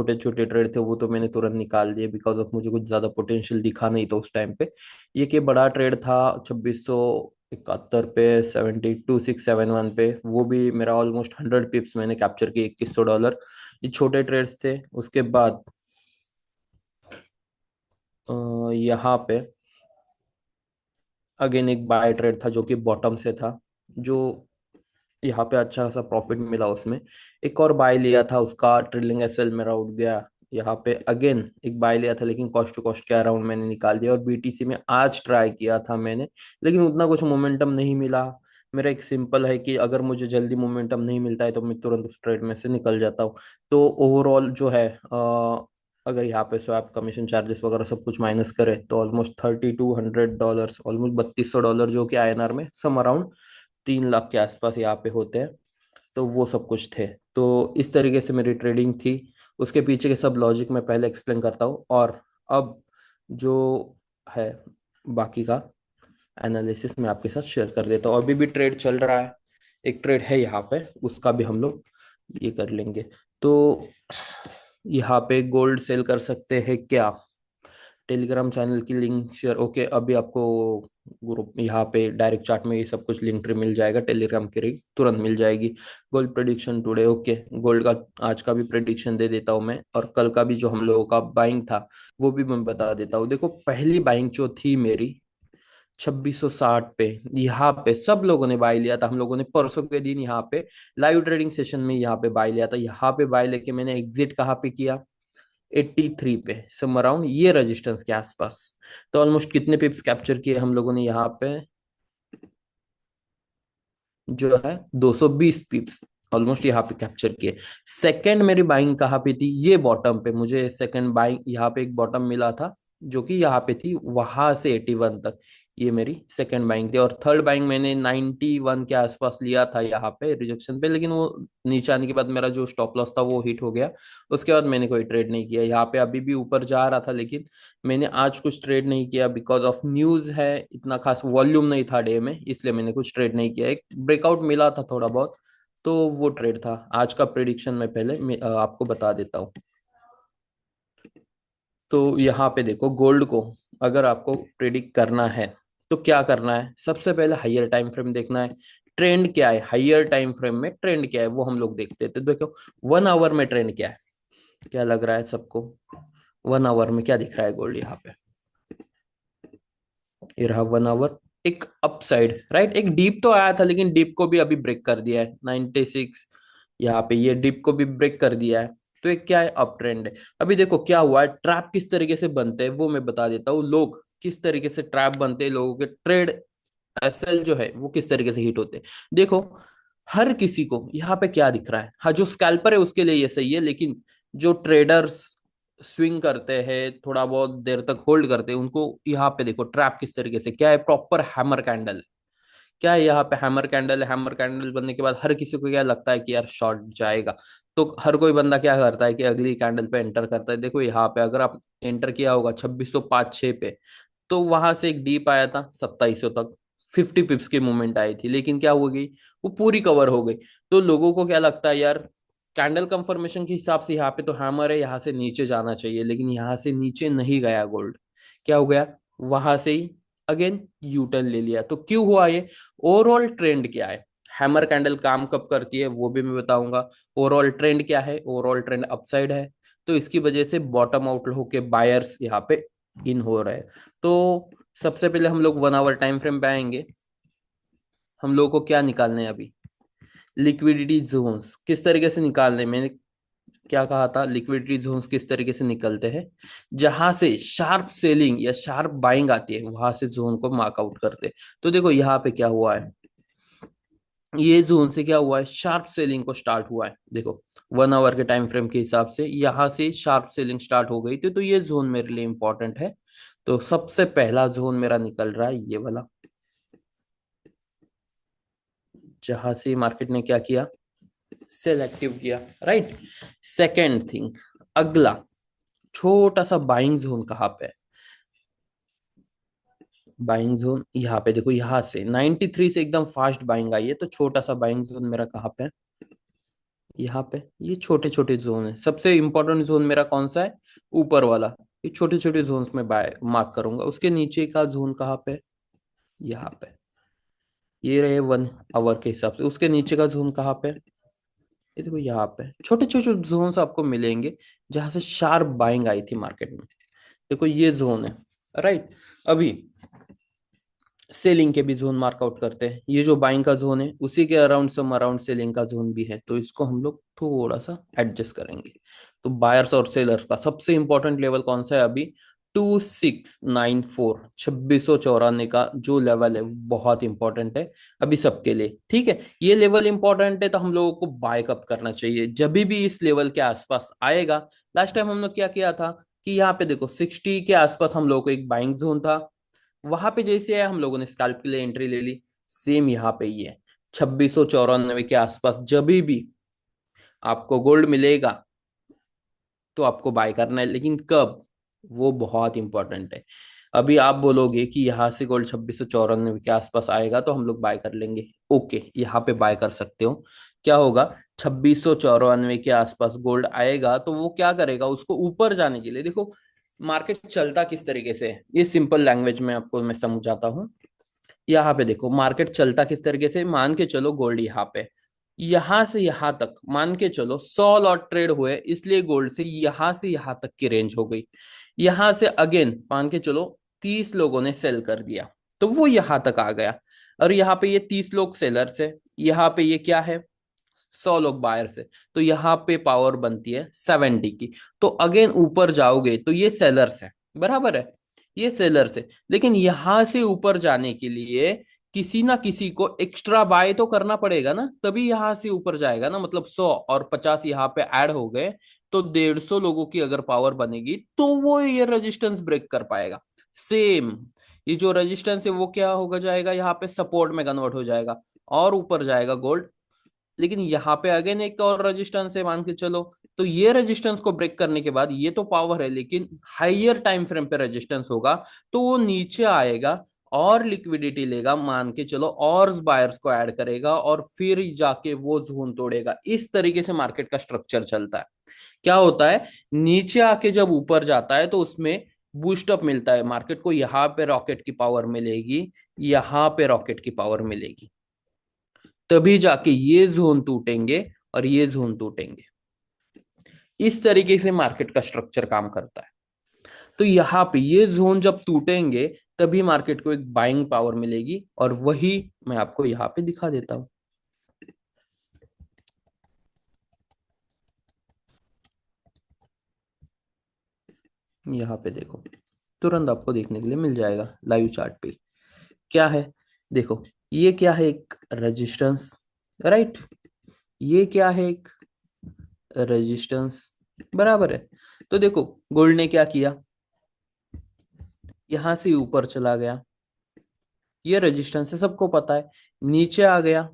छोटे छोटे ट्रेड थे वो तो मैंने तुरंत निकाल दिए, बिकॉज ऑफ मुझे कुछ ज्यादा पोटेंशियल दिखा नहीं था उस टाइम पे। ये कि बड़ा ट्रेड था 2671 पे, 72671 पे, वो भी मेरा ऑलमोस्ट 100 पिप्स मैंने कैप्चर किए, $2100। ये छोटे ट्रेड्स थे। उसके बाद यहाँ पे अगेन एक बाय ट्रेड था जो कि बॉटम से था, जो यहाँ पे अच्छा खासा प्रॉफिट मिला उसमें। एक और बाय लिया था, उसका ट्रिलिंग एसएल मेरा उठ गया। यहाँ पे अगेन एक बाय लिया था, लेकिन कॉस्ट टू कॉस्ट के अराउंड मैंने निकाल दिया। और बीटीसी में आज ट्राई किया था मैंने, लेकिन उतना कुछ मोमेंटम नहीं मिला। मेरा एक सिंपल है कि अगर मुझे जल्दी मोमेंटम नहीं मिलता है तो मैं तुरंत उस ट्रेड में से निकल जाता हूँ। तो ओवरऑल जो है अगर यहाँ पे स्वैप कमीशन चार्जेस वगैरह सब कुछ माइनस करे तो ऑलमोस्ट $3200, ऑलमोस्ट $3200, जो कि आईएनआर में सम अराउंड 3 लाख के आसपास यहाँ पे होते हैं। तो वो सब कुछ थे। तो इस तरीके से मेरी ट्रेडिंग थी। उसके पीछे के सब लॉजिक मैं पहले एक्सप्लेन करता हूँ, और अब जो है बाकी का एनालिसिस मैं आपके साथ शेयर कर देता हूँ। अभी भी ट्रेड चल रहा है, एक ट्रेड है यहाँ पे, उसका भी हम लोग ये कर लेंगे। तो यहाँ पे गोल्ड सेल कर सकते हैं क्या? टेलीग्राम चैनल की लिंक शेयर, ओके, अभी आपको ग्रुप यहाँ पे डायरेक्ट चार्ट में ये सब कुछ लिंक ट्री मिल जाएगा, टेलीग्राम की लिंक तुरंत मिल जाएगी। Gold prediction today, okay, gold का आज का भी प्रेडिक्शन दे देता हूँ मैं, और कल का भी जो हम लोगों का बाइंग था वो भी मैं बता देता हूँ। देखो, पहली बाइंग जो थी मेरी 2660 पे, यहाँ पे सब लोगों ने बाय लिया था। हम लोगों ने परसों के दिन यहाँ पे लाइव ट्रेडिंग सेशन में यहाँ पे बाय लिया था। यहाँ पे बाय लेके मैंने एग्जिट कहाँ पे किया? 83 पे, सम अराउंड ये रेजिस्टेंस के आसपास। तो ऑलमोस्ट कितने पिप्स कैप्चर किए हम लोगों ने यहाँ पे? जो है 220 पिप्स ऑलमोस्ट यहाँ पे कैप्चर किए। सेकंड मेरी बाइंग कहाँ पे थी? ये बॉटम पे मुझे सेकंड बाइंग, यहाँ पे एक बॉटम मिला था जो कि यहाँ पे थी, वहां से 81 तक ये मेरी सेकंड बाइंग थी। और थर्ड बाइंग मैंने 91 के आसपास लिया था यहाँ पे रिजेक्शन पे, लेकिन वो नीचे आने के बाद मेरा जो स्टॉप लॉस था वो हिट हो गया। उसके बाद मैंने कोई ट्रेड नहीं किया। यहाँ पे अभी भी ऊपर जा रहा था, लेकिन मैंने आज कुछ ट्रेड नहीं किया बिकॉज ऑफ न्यूज है, इतना खास वॉल्यूम नहीं था डे में, इसलिए मैंने कुछ ट्रेड नहीं किया। एक ब्रेकआउट मिला था थोड़ा बहुत, तो वो ट्रेड था। आज का प्रेडिक्शन मैं पहले आपको बता देता हूँ। तो यहाँ पे देखो, गोल्ड को अगर आपको प्रेडिक्ट करना है तो क्या करना है? सबसे पहले हायर टाइम फ्रेम देखना है। ट्रेंड क्या है हायर टाइम फ्रेम में? ट्रेंड क्या है वो हम लोग देखते हैं। तो देखो 1 आवर में ट्रेंड क्या है, क्या लग रहा है सबको? 1 आवर में क्या दिख रहा है गोल्ड यहाँ पे? ये रहा 1 आवर, एक अपसाइड, राइट, एक डीप तो आया था, लेकिन डीप को भी अभी ब्रेक कर दिया है 96। यहाँ पे ये डीप को भी ब्रेक कर दिया है। तो एक क्या है, अप ट्रेंड है। अभी देखो क्या हुआ है, ट्रैप किस तरीके से बनते हैं वो मैं बता देता हूँ। लोग किस तरीके से ट्रैप बनते हैं, लोगों के ट्रेड एसएल जो है वो किस तरीके से हिट होते हैं। देखो, हर किसी को यहाँ पे क्या दिख रहा है, हाँ जो स्कैल्पर है उसके लिए ये सही है, लेकिन जो ट्रेडर्स स्विंग करते हैं, थोड़ा बहुत देर तक होल्ड करते हैं, उनको यहाँ पे देखो ट्रैप किस तरीके से, क्या है, प्रॉपर हैमर कैंडल। क्या है यहाँ पे? हैमर कैंडल है। हैमर कैंडल बनने के बाद हर किसी को क्या लगता है कि यार शॉर्ट जाएगा। तो हर कोई बंदा क्या करता है कि अगली कैंडल पे एंटर करता है। देखो यहाँ पे अगर आप एंटर किया होगा 2605-6 पे, तो वहां से एक डीप आया था 2700 तक, 50 पिप्स की मूवमेंट आई थी, लेकिन क्या हो गई, वो पूरी कवर हो गई। तो लोगों को क्या लगता है यार, कैंडल कंफर्मेशन के हिसाब से यहाँ पे तो हैमर है, यहाँ से नीचे जाना चाहिए, लेकिन यहाँ से नीचे नहीं गया गोल्ड। क्या हो गया, वहां से ही अगेन यू टर्न ले लिया। तो क्यों हुआ ये? ओवरऑल ट्रेंड क्या है, हैमर कैंडल काम कब करती है वो भी मैं बताऊंगा। ओवरऑल ट्रेंड क्या है? ओवरऑल ट्रेंड अपसाइड है। तो इसकी वजह से बॉटम आउट होके बायर्स यहाँ पे इन हो रहे हैं। तो सबसे पहले हम लोग 1 आवर टाइम फ्रेम पे आएंगे। हम लोगों को क्या निकालने हैं अभी? लिक्विडिटी जोन्स किस तरीके से निकालने हैं? मैंने क्या कहा था, लिक्विडिटी जोन्स किस तरीके से निकलते हैं? जहां से शार्प सेलिंग या शार्प बाइंग आती है वहां से जोन को मार्कआउट करते हैं। तो देखो यहाँ पे क्या हुआ है, ये जोन से क्या हुआ है, शार्प सेलिंग को स्टार्ट हुआ है। देखो 1 आवर के टाइम फ्रेम के हिसाब से यहाँ से शार्प सेलिंग स्टार्ट हो गई थी, तो ये जोन मेरे लिए इंपॉर्टेंट है। तो सबसे पहला जोन मेरा निकल रहा है ये वाला, जहां से मार्केट ने क्या किया, सेलेक्टिव किया, राइट। सेकेंड थिंग, अगला छोटा सा बाइंग जोन कहाँ पे है? बाइंग जोन यहाँ पे देखो, यहाँ से 93 से एकदम फास्ट बाइंग आई है, तो छोटा सा बाइंग जोन मेरा कहाँ पे है? यहाँ पे ये छोटे छोटे जोन है, सबसे इंपॉर्टेंट जोन मेरा कौन सा है, ऊपर वाला। ये छोटे छोटे जोन्स में बाय मार्क करूंगा। उसके नीचे का जोन कहाँ पे, यहाँ पे। ये रहे 1 आवर के हिसाब से। उसके नीचे का जोन कहाँ पे, ये देखो यहाँ पे। छोटे छोटे जोन्स आपको मिलेंगे जहां से शार्प बाइंग आई थी मार्केट में। देखो ये जोन है, राइट। अभी सेलिंग के भी जोन मार्कआउट करते हैं। ये जो बाइंग का जोन है उसी के अराउंड सम अराउंड सेलिंग का जोन भी है, तो इसको हम लोग थोड़ा सा एडजस्ट करेंगे। तो बायर्स और सेलर्स का सबसे इंपॉर्टेंट लेवल कौन सा है अभी, 2694, 2694 का जो लेवल है वो बहुत इंपॉर्टेंट है अभी सबके लिए, ठीक है। ये लेवल इंपॉर्टेंट है तो हम लोगों को बायकअप करना चाहिए जब भी इस लेवल के आसपास आएगा। लास्ट टाइम हम लोग क्या किया था कि यहाँ पे देखो 60 के आसपास हम लोगों को एक बाइंग जोन था, वहां पे जैसे है हम लोगों ने स्कैल्प के लिए एंट्री ले ली। सेम यहाँ पे ही है, 2694 के आसपास जब भी आपको गोल्ड मिलेगा तो आपको बाय करना है, लेकिन कब, वो बहुत इंपॉर्टेंट है। अभी आप बोलोगे कि यहाँ से गोल्ड 2694 के आसपास आएगा तो हम लोग बाय कर लेंगे, ओके, यहाँ पे बाय कर सकते हो। क्या होगा, 2694 के आसपास गोल्ड आएगा तो वो क्या करेगा, उसको ऊपर जाने के लिए देखो मार्केट चलता किस तरीके से है, ये सिंपल लैंग्वेज में आपको मैं समझाता हूँ। यहाँ पे देखो मार्केट चलता किस तरीके से, मान के चलो गोल्ड यहाँ पे, यहां से यहां तक मान के चलो 100 लॉट ट्रेड हुए, इसलिए गोल्ड से यहां तक की रेंज हो गई। यहां से अगेन मान के चलो 30 लोगों ने सेल कर दिया तो वो यहां तक आ गया। और यहाँ पे ये 30 लोग सेलर्स है, यहाँ पे ये क्या है, 100 लोग बायर्स है, तो यहाँ पे पावर बनती है 70 की। तो अगेन ऊपर जाओगे तो ये सेलर्स है, बराबर है, ये सेलर्स है। लेकिन यहां से ऊपर जाने के लिए किसी ना किसी को एक्स्ट्रा बाय तो करना पड़ेगा ना, तभी यहां से ऊपर जाएगा ना। मतलब 100 और 50 यहाँ पे ऐड हो गए तो 150 लोगों की अगर पावर बनेगी तो वो ये रेजिस्टेंस ब्रेक कर पाएगा। सेम ये जो रेजिस्टेंस है वो क्या होगा जाएगा, यहाँ पे सपोर्ट में कन्वर्ट हो जाएगा और ऊपर जाएगा गोल्ड। लेकिन यहाँ पे अगेन एक और रेजिस्टेंस है मान के चलो, तो ये रेजिस्टेंस को ब्रेक करने के बाद ये तो पावर है लेकिन हाइयर टाइम फ्रेम पे रेजिस्टेंस होगा, तो वो नीचे आएगा और लिक्विडिटी लेगा मान के चलो, और बायर्स को ऐड करेगा और फिर जाके वो जोन तोड़ेगा। इस तरीके से मार्केट का स्ट्रक्चर चलता है। क्या होता है, नीचे आके जब ऊपर जाता है तो उसमें बूस्टअप मिलता है मार्केट को, यहाँ पे रॉकेट की पावर मिलेगी, यहाँ पे रॉकेट की पावर मिलेगी, तभी जाके ये जोन टूटेंगे और ये जोन टूटेंगे। इस तरीके से मार्केट का स्ट्रक्चर काम करता है। तो यहाँ पे ये जोन जब टूटेंगे तभी मार्केट को एक बाइंग पावर मिलेगी, और वही मैं आपको यहाँ पे दिखा देता हूं। यहाँ पे देखो, तुरंत आपको देखने के लिए मिल जाएगा लाइव चार्ट पे। क्या है, देखो ये क्या है, एक रेजिस्टेंस, राइट। ये क्या है, एक रेजिस्टेंस, बराबर है। तो देखो गोल्ड ने क्या किया, यहां से ऊपर चला गया, ये रेजिस्टेंस है सबको पता है, नीचे आ गया।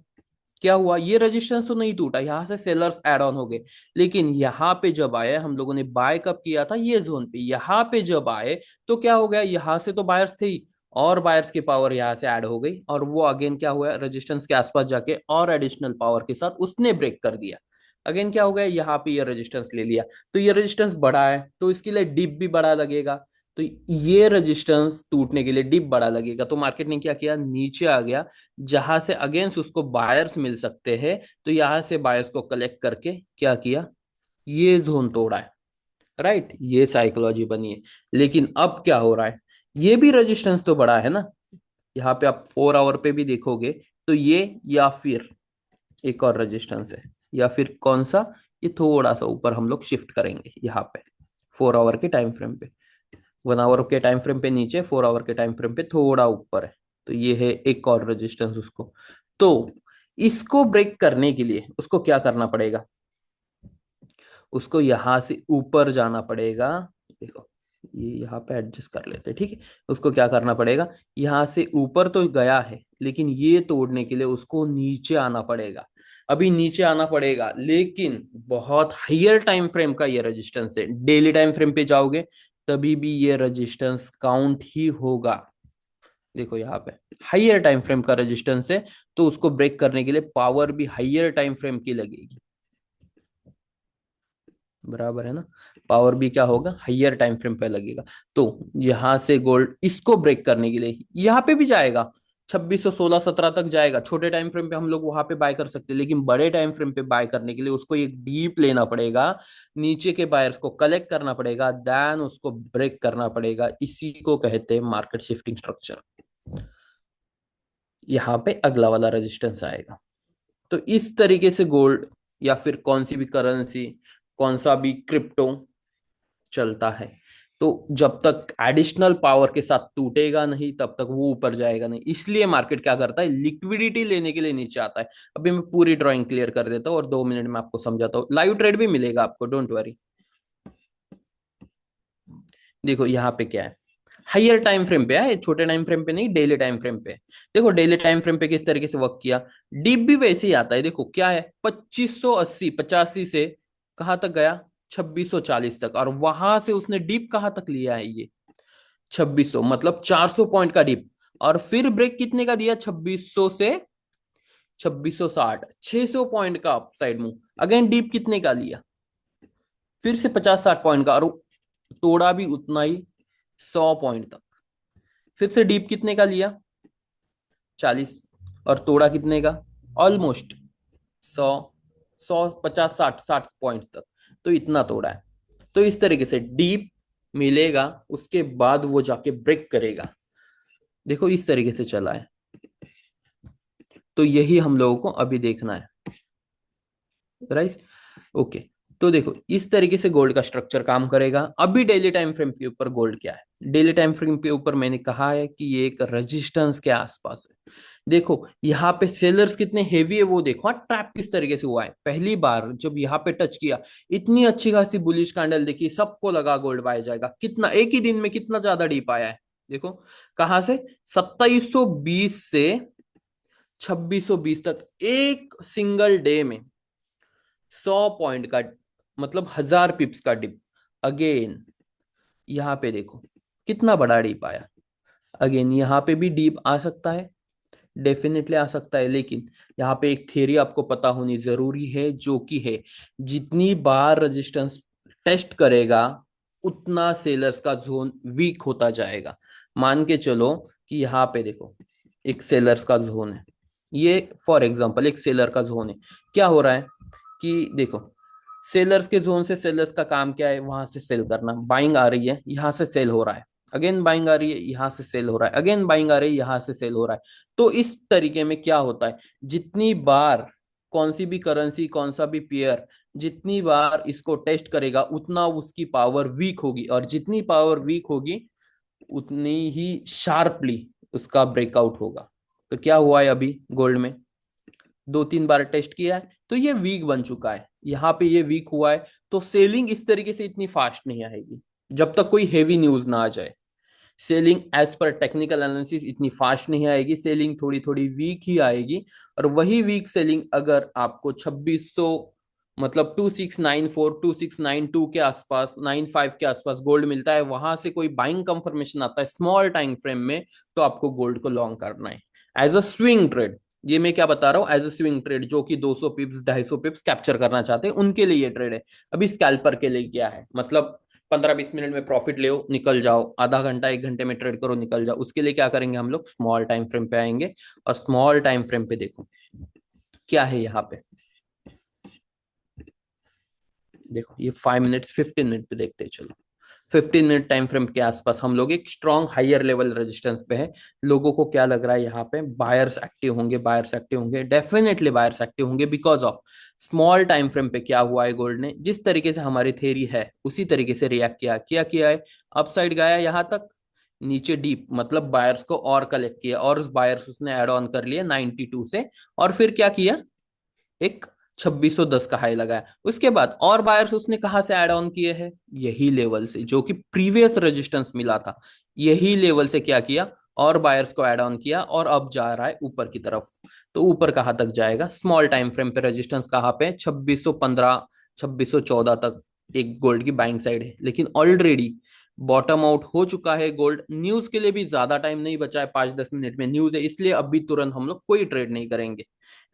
क्या हुआ, ये रेजिस्टेंस तो नहीं टूटा, यहाँ से सेलर्स एड ऑन हो गए। लेकिन यहाँ पे जब आए, हम लोगों ने बाय कब किया था, ये जोन पे, यहाँ पे जब आए तो क्या हो गया, यहाँ से तो बायर्स थे ही, और बायर्स की पावर यहाँ से ऐड हो गई, और वो अगेन क्या हुआ, रेजिस्टेंस के आसपास जाके और एडिशनल पावर के साथ उसने ब्रेक कर दिया। अगेन क्या हो गया, यहाँ पे ये रेजिस्टेंस ले लिया, तो ये रेजिस्टेंस बड़ा है तो इसके लिए डिप भी बड़ा लगेगा। तो ये रेजिस्टेंस टूटने के लिए डिप बड़ा लगेगा, तो मार्केट ने क्या किया, नीचे आ गया, जहां से अगेंस्ट उसको बायर्स मिल सकते हैं। तो यहां से बायर्स को कलेक्ट करके क्या किया, ये जोन तोड़ा है, राइट। ये साइकोलॉजी बनी है। लेकिन अब क्या हो रहा है, ये भी रेजिस्टेंस तो बड़ा है ना, यहाँ पे आप 4 आवर पे भी देखोगे तो ये, या फिर एक और रेजिस्टेंस है, या फिर कौन सा, ये थोड़ा सा ऊपर हम लोग शिफ्ट करेंगे यहाँ पे 4 आवर के टाइम फ्रेम पे। 1 आवर के टाइम फ्रेम पे नीचे, 4 आवर के टाइम फ्रेम पे थोड़ा ऊपर है, तो ये है एक और रेजिस्टेंस उसको। तो इसको ब्रेक करने के लिए उसको क्या करना पड़ेगा, उसको यहां से ऊपर जाना पड़ेगा। देखो ये यहाँ पे एडजस्ट कर लेते हैं, ठीक है। उसको क्या करना पड़ेगा, यहाँ से ऊपर तो गया है लेकिन ये तोड़ने के लिए उसको नीचे आना पड़ेगा। अभी नीचे आना पड़ेगा लेकिन बहुत हायर टाइम फ्रेम का ये रेजिस्टेंस है, डेली टाइम फ्रेम पे जाओगे तभी भी ये रेजिस्टेंस काउंट ही होगा। देखो यहाँ पे हायर टाइम फ्रेम का रेजिस्टेंस है, तो उसको ब्रेक करने के लिए पावर भी हायर टाइम फ्रेम की लगेगी। बराबर है ना। पावर भी क्या होगा, हायर टाइम फ्रेम पे लगेगा। तो यहां से गोल्ड इसको ब्रेक करने के लिए यहाँ पे भी जाएगा, 2616 17 तक जाएगा। छोटे टाइम फ्रेम पे हम लोग वहां पे बाय कर सकते हैं, लेकिन बड़े टाइम फ्रेम पे बाय करने के लिए उसको एक डीप लेना पड़ेगा, नीचे के बायर्स को कलेक्ट करना पड़ेगा, देन उसको ब्रेक करना पड़ेगा। इसी को कहते हैं मार्केट शिफ्टिंग स्ट्रक्चर। यहाँ पे अगला वाला रेजिस्टेंस आएगा। तो इस तरीके से गोल्ड या फिर कौन सी भी करेंसी, कौन सा भी क्रिप्टो चलता है। तो जब तक एडिशनल पावर के साथ टूटेगा नहीं तब तक वो ऊपर जाएगा नहीं। इसलिए मार्केट क्या करता है, लिक्विडिटी लेने के लिए नीचे आता है। अभी मैं पूरी ड्राइंग क्लियर कर देता हूँ और 2 मिनट में आपको समझाता हूँ। लाइव ट्रेड भी मिलेगा आपको, डोंट वरी। देखो यहाँ पे क्या है, हायर टाइम फ्रेम पे है, छोटे टाइम फ्रेम पे नहीं, डेली टाइम फ्रेम पे। देखो डेली टाइम फ्रेम पे किस तरीके से वर्क किया। डीप भी वैसे ही आता है। देखो क्या है, 2580 85 से कहां तक गया, 2640 तक। और वहां से उसने डीप कहां तक लिया है, ये 2600, मतलब 400 पॉइंट का डिप। और फिर ब्रेक कितने का दिया, 2600 से 2660, 600 पॉइंट का अपसाइड मूव। अगेन डीप कितने का लिया, फिर से 50 60 पॉइंट का, और तोड़ा भी उतना ही, 100 पॉइंट तक। फिर से डीप कितने का लिया, 40, और तोड़ा कितने का, ऑलमोस्ट 100, 100 50 60 पॉइंट्स तक। तो इतना तोड़ा है। तो इस तरीके से डीप मिलेगा, उसके बाद वो जाके ब्रेक करेगा। देखो इस तरीके से चला है। तो यही हम लोगों को अभी देखना है, राइट। ओके। तो देखो इस तरीके से गोल्ड का स्ट्रक्चर काम करेगा। अभी डेली टाइम फ्रेम के ऊपर गोल्ड क्या है, डेली टाइम फ्रेम के ऊपर मैंने कहा है कि ये एक रेजिस्टेंस के आसपास है। देखो यहाँ पे सेलर्स कितने हेवी है वो देखो। हाँ, ट्रैप किस तरीके से हुआ है, पहली बार जब यहाँ पे टच किया, इतनी अच्छी खासी बुलिश कैंडल देखी, सबको लगा गोल्ड बाय जाएगा। कितना एक ही दिन में कितना ज्यादा डीप आया है, देखो कहां से, 2720 से 2620 तक, एक सिंगल डे में 100 पॉइंट का, मतलब 1000 पिप्स का डिप। अगेन यहाँ पे देखो कितना बड़ा डीप आया। अगेन यहाँ पे भी डीप आ सकता है, डेफिनेटली आ सकता है, लेकिन यहाँ पे एक थियरी आपको पता होनी जरूरी है, जो कि है जितनी बार रेजिस्टेंस टेस्ट करेगा उतना सेलर्स का जोन वीक होता जाएगा। मान के चलो कि यहाँ पे देखो एक सेलर्स का जोन है, ये फॉर एग्जांपल एक सेलर का जोन है। क्या हो रहा है कि देखो, सेलर्स के जोन से सेलर्स का काम क्या है, वहां से सेल करना। बाइंग आ रही है, यहाँ से सेल हो रहा है। अगेन बाइंग आ रही है, यहाँ से सेल हो रहा है। अगेन बाइंग आ रही है, यहाँ से सेल हो रहा है। तो इस तरीके में क्या होता है, जितनी बार कौन सी भी करेंसी, कौन सा भी पेयर, जितनी बार इसको टेस्ट करेगा उतना उसकी पावर वीक होगी, और जितनी पावर वीक होगी उतनी ही शार्पली उसका ब्रेकआउट होगा। तो क्या हुआ है अभी गोल्ड में, 2 3 बार टेस्ट किया है तो ये वीक बन चुका है। यहाँ पे ये वीक हुआ है, तो सेलिंग इस तरीके से इतनी फास्ट नहीं आएगी जब तक कोई हेवी न्यूज ना आ जाए। Selling as per technical analysis इतनी फास्ट नहीं आएगी, सेलिंग थोड़ी थोड़ी वीक ही आएगी। और वही वीक सेलिंग अगर आपको 2600, मतलब 2694 2692 के आसपास, 95 के आसपास गोल्ड मिलता है, वहां से कोई बाइंग कंफर्मेशन आता है स्मॉल टाइम फ्रेम में, तो आपको गोल्ड को लॉन्ग करना है एज अ स्विंग ट्रेड। ये मैं क्या बता रहा हूँ, एज अ स्विंग ट्रेड, जो कि 200 पिप्स 250 पिप्स कैप्चर करना चाहते हैं उनके लिए ये ट्रेड है। अभी स्कैल्पर के लिए क्या है, मतलब 15 20 मिनट में प्रॉफिट ले निकल जाओ, आधा घंटा 1 घंटे में ट्रेड करो निकल जाओ। उसके लिए क्या करेंगे हम लोग, स्मॉल टाइम फ्रेम पे आएंगे। और स्मॉल टाइम फ्रेम पे देखो क्या है यहाँ पे। देखो ये 5 मिनट 15 मिनट पे देखते हैं, चलो 15 मिनट टाइम फ्रेम के आसपास हम लोग एक स्ट्रॉन्ग हायर लेवल रेजिस्टेंस पे है। लोगों को क्या लग रहा है, यहाँ पे बायर्स एक्टिव होंगे, बायर्स एक्टिव होंगे, डेफिनेटली बायर्स एक्टिव होंगे। Because of small time frame पे क्या हुआ है, गोल्ड ने जिस तरीके से हमारी थेरी है उसी तरीके से रिएक्ट किया। क्या किया है, अपसाइड गया यहाँ तक, नीचे डीप, मतलब बायर्स को और कलेक्ट किया, और उस बायर्स उसने एड ऑन कर लिया 92 से। और फिर क्या किया, एक 2610 का हाई लगाया। उसके बाद और बायर्स उसने कहां से ऐड ऑन किए हैं, यही लेवल से, जो कि प्रीवियस रेजिस्टेंस मिला था, यही लेवल से क्या किया, और बायर्स को ऐड ऑन किया, और अब जा रहा है ऊपर की तरफ। तो ऊपर कहां तक जाएगा, स्मॉल टाइम फ्रेम पे रेजिस्टेंस कहां पे, 2615 2614 तक एक गोल्ड की बाइंग साइड है। लेकिन ऑलरेडी बॉटम आउट हो चुका है गोल्ड। न्यूज के लिए भी ज्यादा टाइम नहीं बचा है, 5 10 मिनट में न्यूज है, इसलिए अभी तुरंत हम लोग कोई ट्रेड नहीं करेंगे।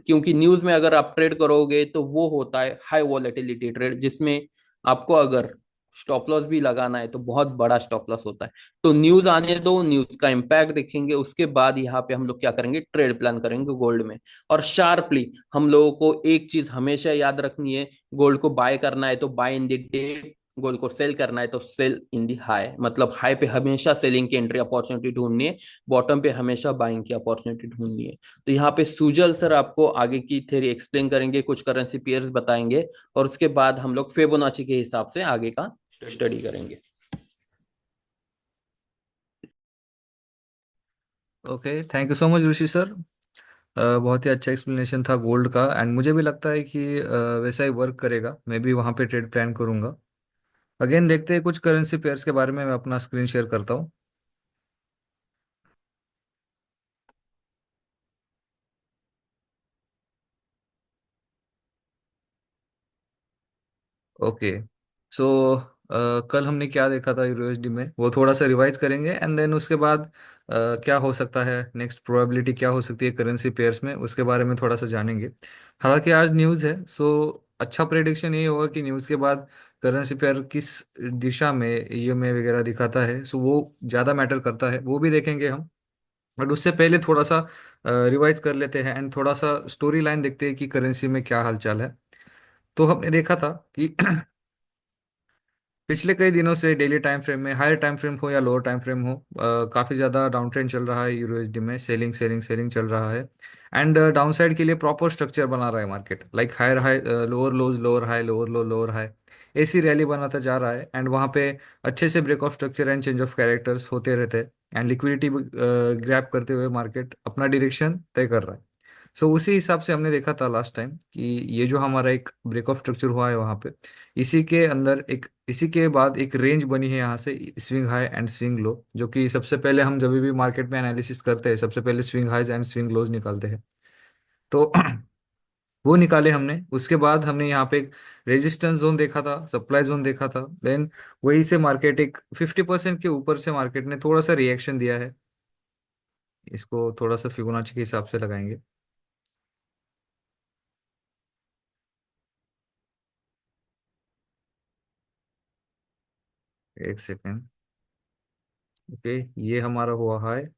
क्योंकि न्यूज में अगर आप ट्रेड करोगे तो वो होता है हाई वॉलेटिलिटी ट्रेड, जिसमें आपको अगर स्टॉप लॉस भी लगाना है तो बहुत बड़ा स्टॉप लॉस होता है। तो न्यूज आने दो, न्यूज का इम्पैक्ट देखेंगे, उसके बाद यहाँ पे हम लोग क्या करेंगे, ट्रेड प्लान करेंगे गोल्ड में। और शार्पली हम लोगों को एक चीज हमेशा याद रखनी है, गोल्ड को बाय करना है तो buy in the day, gold को सेल करना है तो सेल इन दी हाई। मतलब हाई पे हमेशा सेलिंग की एंट्री अपॉर्चुनिटी ढूंढनी है, बॉटम पे हमेशा बाइंग की अपॉर्चुनिटी ढूंढनी है। तो यहाँ पे सुजल सर आपको आगे की थ्योरी एक्सप्लेन करेंगे, कुछ करेंसी पेयर्स बताएंगे, और उसके बाद हम लोग फिबोनाची के हिसाब से आगे का स्टडी करेंगे। Okay, thank you so much Rishi sir. बहुत ही अच्छा एक्सप्लेनेशन था गोल्ड का, एंड मुझे भी लगता है कि वैसा ही वर्क करेगा। मैं भी वहाँ पे ट्रेड प्लान करूँगा। अगेन देखते हैं कुछ करेंसी पेयर्स के बारे में। मैं अपना स्क्रीन शेयर करता हूँ। ओके, सो कल हमने क्या देखा था यूएसडी में, वो थोड़ा सा रिवाइज करेंगे, एंड देन उसके बाद क्या हो सकता है, नेक्स्ट प्रोबेबिलिटी क्या हो सकती है करेंसी पेयर्स में, उसके बारे में थोड़ा सा जानेंगे। हालांकि आज न्यूज़ है, सो अच्छा प्रेडिक्शन ये होगा कि न्यूज़ के बाद करेंसी पेयर किस दिशा में ईएमए वगैरह दिखाता है, सो वो ज़्यादा मैटर करता है, वो भी देखेंगे हम। बट उससे पहले थोड़ा सा रिवाइज कर लेते हैं, एंड थोड़ा सा स्टोरी लाइन देखते हैं कि करेंसी में क्या हालचाल है। तो हमने देखा था कि पिछले कई दिनों से डेली टाइम फ्रेम में, हायर टाइम फ्रेम हो या लोअर टाइम फ्रेम हो, काफी ज्यादा डाउन ट्रेंड चल रहा है यूरोएसडी में। सेलिंग सेलिंग सेलिंग चल रहा है, एंड डाउन साइड के लिए प्रॉपर स्ट्रक्चर बना रहा है market, like higher high, lower lows, lower high, lower low, lower high, ऐसी रैली बनाता जा रहा है। एंड वहाँ पे अच्छे से break of structure and change of characters होते रहते हैं, एंड लिक्विडिटी ग्रैब करते हुए मार्केट अपना डायरेक्शन तय कर रहा है। सो उसी हिसाब से हमने देखा था लास्ट टाइम कि ये जो हमारा एक ब्रेक ऑफ स्ट्रक्चर हुआ है वहाँ पे, इसी के अंदर एक, इसी के बाद एक रेंज बनी है यहाँ से, swing high and swing low, जो कि सबसे पहले हम जब भी मार्केट में एनालिसिस करते हैं सबसे पहले स्विंग हाइज एंड स्विंग लोज निकालते हैं। तो वो निकाले हमने। उसके बाद हमने यहाँ पे एक रेजिस्टेंस जोन देखा था, सप्लाई जोन देखा था, देन वही से मार्केट एक 50% के ऊपर से मार्केट ने थोड़ा सा रिएक्शन दिया है। इसको थोड़ा सा फिबोनाची के हिसाब से लगाएंगे। एक सेकेंड। ओके, ये हमारा हुआ है।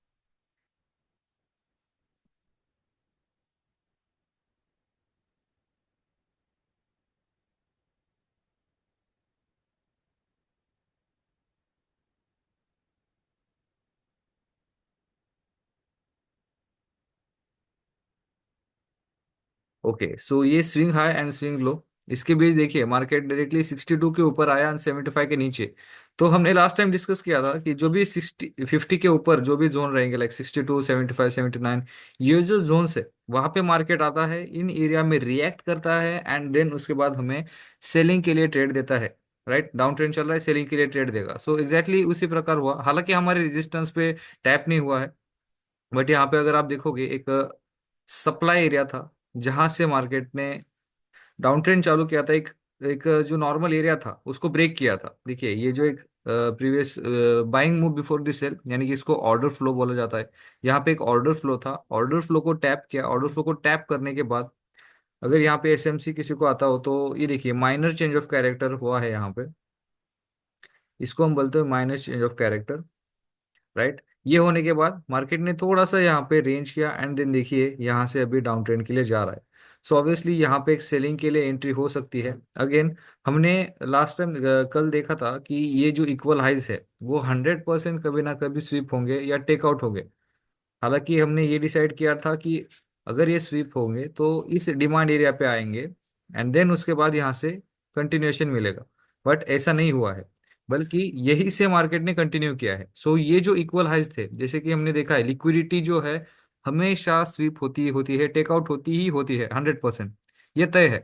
ओके, सो ये swing high and swing low, इसके बीच देखिए मार्केट डायरेक्टली 62 के ऊपर आया एंड 75 के नीचे। तो हमने लास्ट टाइम डिस्कस किया था कि जो भी 50 के ऊपर जो भी जोन रहेंगे, लाइक 62, 75, 79, ये जो जोन है वहां पे मार्केट आता है, इन एरिया में रिएक्ट करता है, एंड देन उसके बाद हमें सेलिंग के लिए ट्रेड देता है। राइट, डाउन ट्रेंड चल रहा है, सेलिंग के लिए ट्रेड देगा। सो एग्जैक्टली उसी प्रकार हुआ, हालांकि हमारे रेजिस्टेंस पे टैप नहीं हुआ है। बट यहाँ पे अगर आप देखोगे, एक सप्लाई एरिया था जहां से मार्केट ने डाउन ट्रेंड चालू किया था। एक एक जो नॉर्मल एरिया था उसको ब्रेक किया था। देखिए ये जो एक previous buying move before the sell, यानी कि इसको ऑर्डर फ्लो बोला जाता है। यहाँ पे एक ऑर्डर फ्लो था, ऑर्डर फ्लो को टैप किया, ऑर्डर फ्लो को टैप करने के बाद अगर यहाँ पे एसएमसी किसी को आता हो तो ये देखिए माइनर चेंज ऑफ कैरेक्टर हुआ है यहाँ पे। इसको हम बोलते हैं minor change of character. Right, ये होने के बाद मार्केट ने थोड़ा सा यहाँ पे रेंज किया, एंड देन देखिए यहाँ से अभी डाउन ट्रेंड के लिए जा रहा है। सो ऑब्वियसली यहाँ पे एक सेलिंग के लिए एंट्री हो सकती है। अगेन हमने लास्ट टाइम कल देखा था कि ये जो इक्वल हाइज है वो 100% कभी ना कभी स्वीप होंगे या टेकआउट होंगे। हालांकि हमने ये डिसाइड किया था कि अगर ये स्वीप होंगे तो इस डिमांड एरिया पे आएंगे, एंड देन उसके बाद यहाँ से कंटिन्यूएशन मिलेगा। बट ऐसा नहीं हुआ है, बल्कि यही से मार्केट ने कंटिन्यू किया है। सो ये जो इक्वल हाइज थे, जैसे कि हमने देखा है, लिक्विडिटी जो है हमेशा स्वीप होती है, टेकआउट होती ही होती है 100%, ये तय है।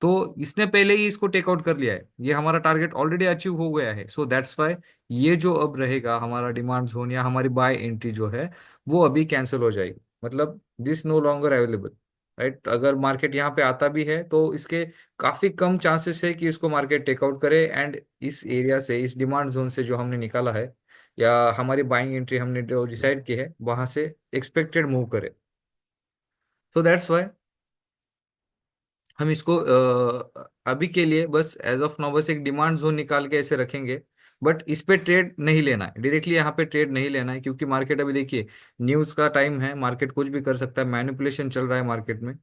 तो इसने पहले ही इसको टेक आउट कर लिया है, ये हमारा टारगेट ऑलरेडी अचीव हो गया है। सो दैट्स वाई ये जो अब रहेगा हमारा डिमांड जोन या हमारी बाय एंट्री जो है वो अभी कैंसिल हो जाएगी। मतलब this no longer available. Right, अगर मार्केट यहाँ पे आता भी है तो इसके काफी कम चांसेस है कि इसको मार्केट टेकआउट करे, एंड इस एरिया से, इस डिमांड जोन से जो हमने निकाला है या हमारी बाइंग एंट्री हमने जो डिसाइड की है वहां से एक्सपेक्टेड मूव करे। सो दैट्स वाई हम इसको अभी के लिए बस एज ऑफ नाउ बस एक डिमांड जोन निकाल के ऐसे रखेंगे। बट इस पे ट्रेड नहीं लेना है, डायरेक्टली यहाँ पे ट्रेड नहीं लेना है, क्योंकि मार्केट अभी देखिए न्यूज का टाइम है, मार्केट कुछ भी कर सकता है, मैनिपुलेशन चल रहा है मार्केट में,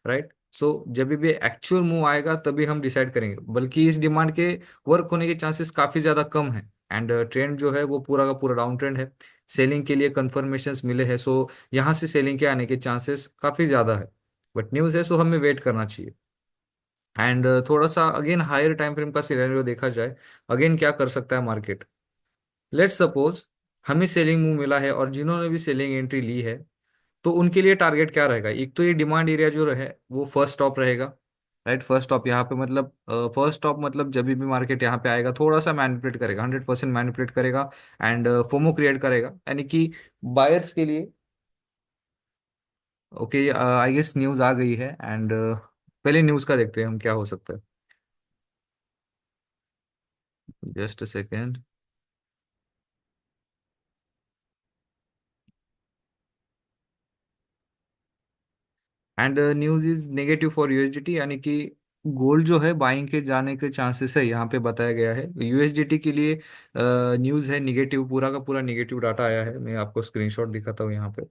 राइट। सो जब भी एक्चुअल मूव आएगा तभी हम डिसाइड करेंगे, बल्कि इस डिमांड के वर्क होने के चांसेस काफी ज्यादा कम है। एंड ट्रेंड जो है वो पूरा का पूरा डाउन ट्रेंड है, सेलिंग के लिए कंफर्मेशंस मिले हैं, सो यहाँ से सेलिंग के आने के चांसेस काफी ज्यादा है। बट न्यूज़ है, सो हमें वेट करना चाहिए। एंड थोड़ा सा अगेन हायर टाइम फ्रेम का सिनेरियो देखा जाए, अगेन क्या कर सकता है मार्केट। लेट्स सपोज हमें सेलिंग मूव मिला है और जिन्होंने भी सेलिंग एंट्री ली है, तो उनके लिए टारगेट क्या रहेगा। एक तो ये डिमांड एरिया जो रहे वो फर्स्ट स्टॉप रहेगा, राइट। फर्स्ट स्टॉप यहाँ पे मतलब फर्स्ट स्टॉप मतलब जब भी मार्केट यहाँ पे आएगा थोड़ा सा मैनिपुलेट करेगा, 100% मैनिपुलेट करेगा एंड फोमो क्रिएट करेगा, यानी कि बायर्स के लिए। ओके, आई गेस न्यूज आ गई है एंड पहले न्यूज का देखते हैं हम क्या हो सकता है। Just a second. And news is negative for USDT, यानी कि गोल्ड जो है बाइंग के जाने के चांसेस है, यहाँ पे बताया गया है यूएसडीटी के लिए। न्यूज है निगेटिव, पूरा का पूरा निगेटिव डाटा आया है, मैं आपको स्क्रीनशॉट दिखाता हूँ यहाँ पे।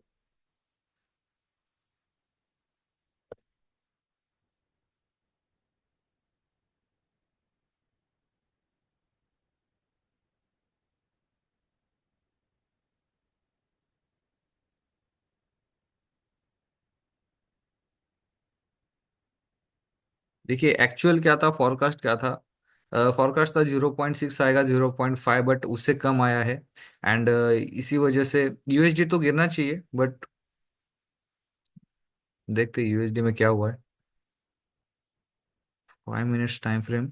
देखिए एक्चुअल क्या था, फॉरकास्ट क्या था। फॉरकास्ट था 0.6 आएगा, 0.5, बट उससे कम आया है। एंड इसी वजह से यूएसडी तो गिरना चाहिए, बट देखते हैं यूएसडी में क्या हुआ है। 5 मिनट्स टाइम फ्रेम।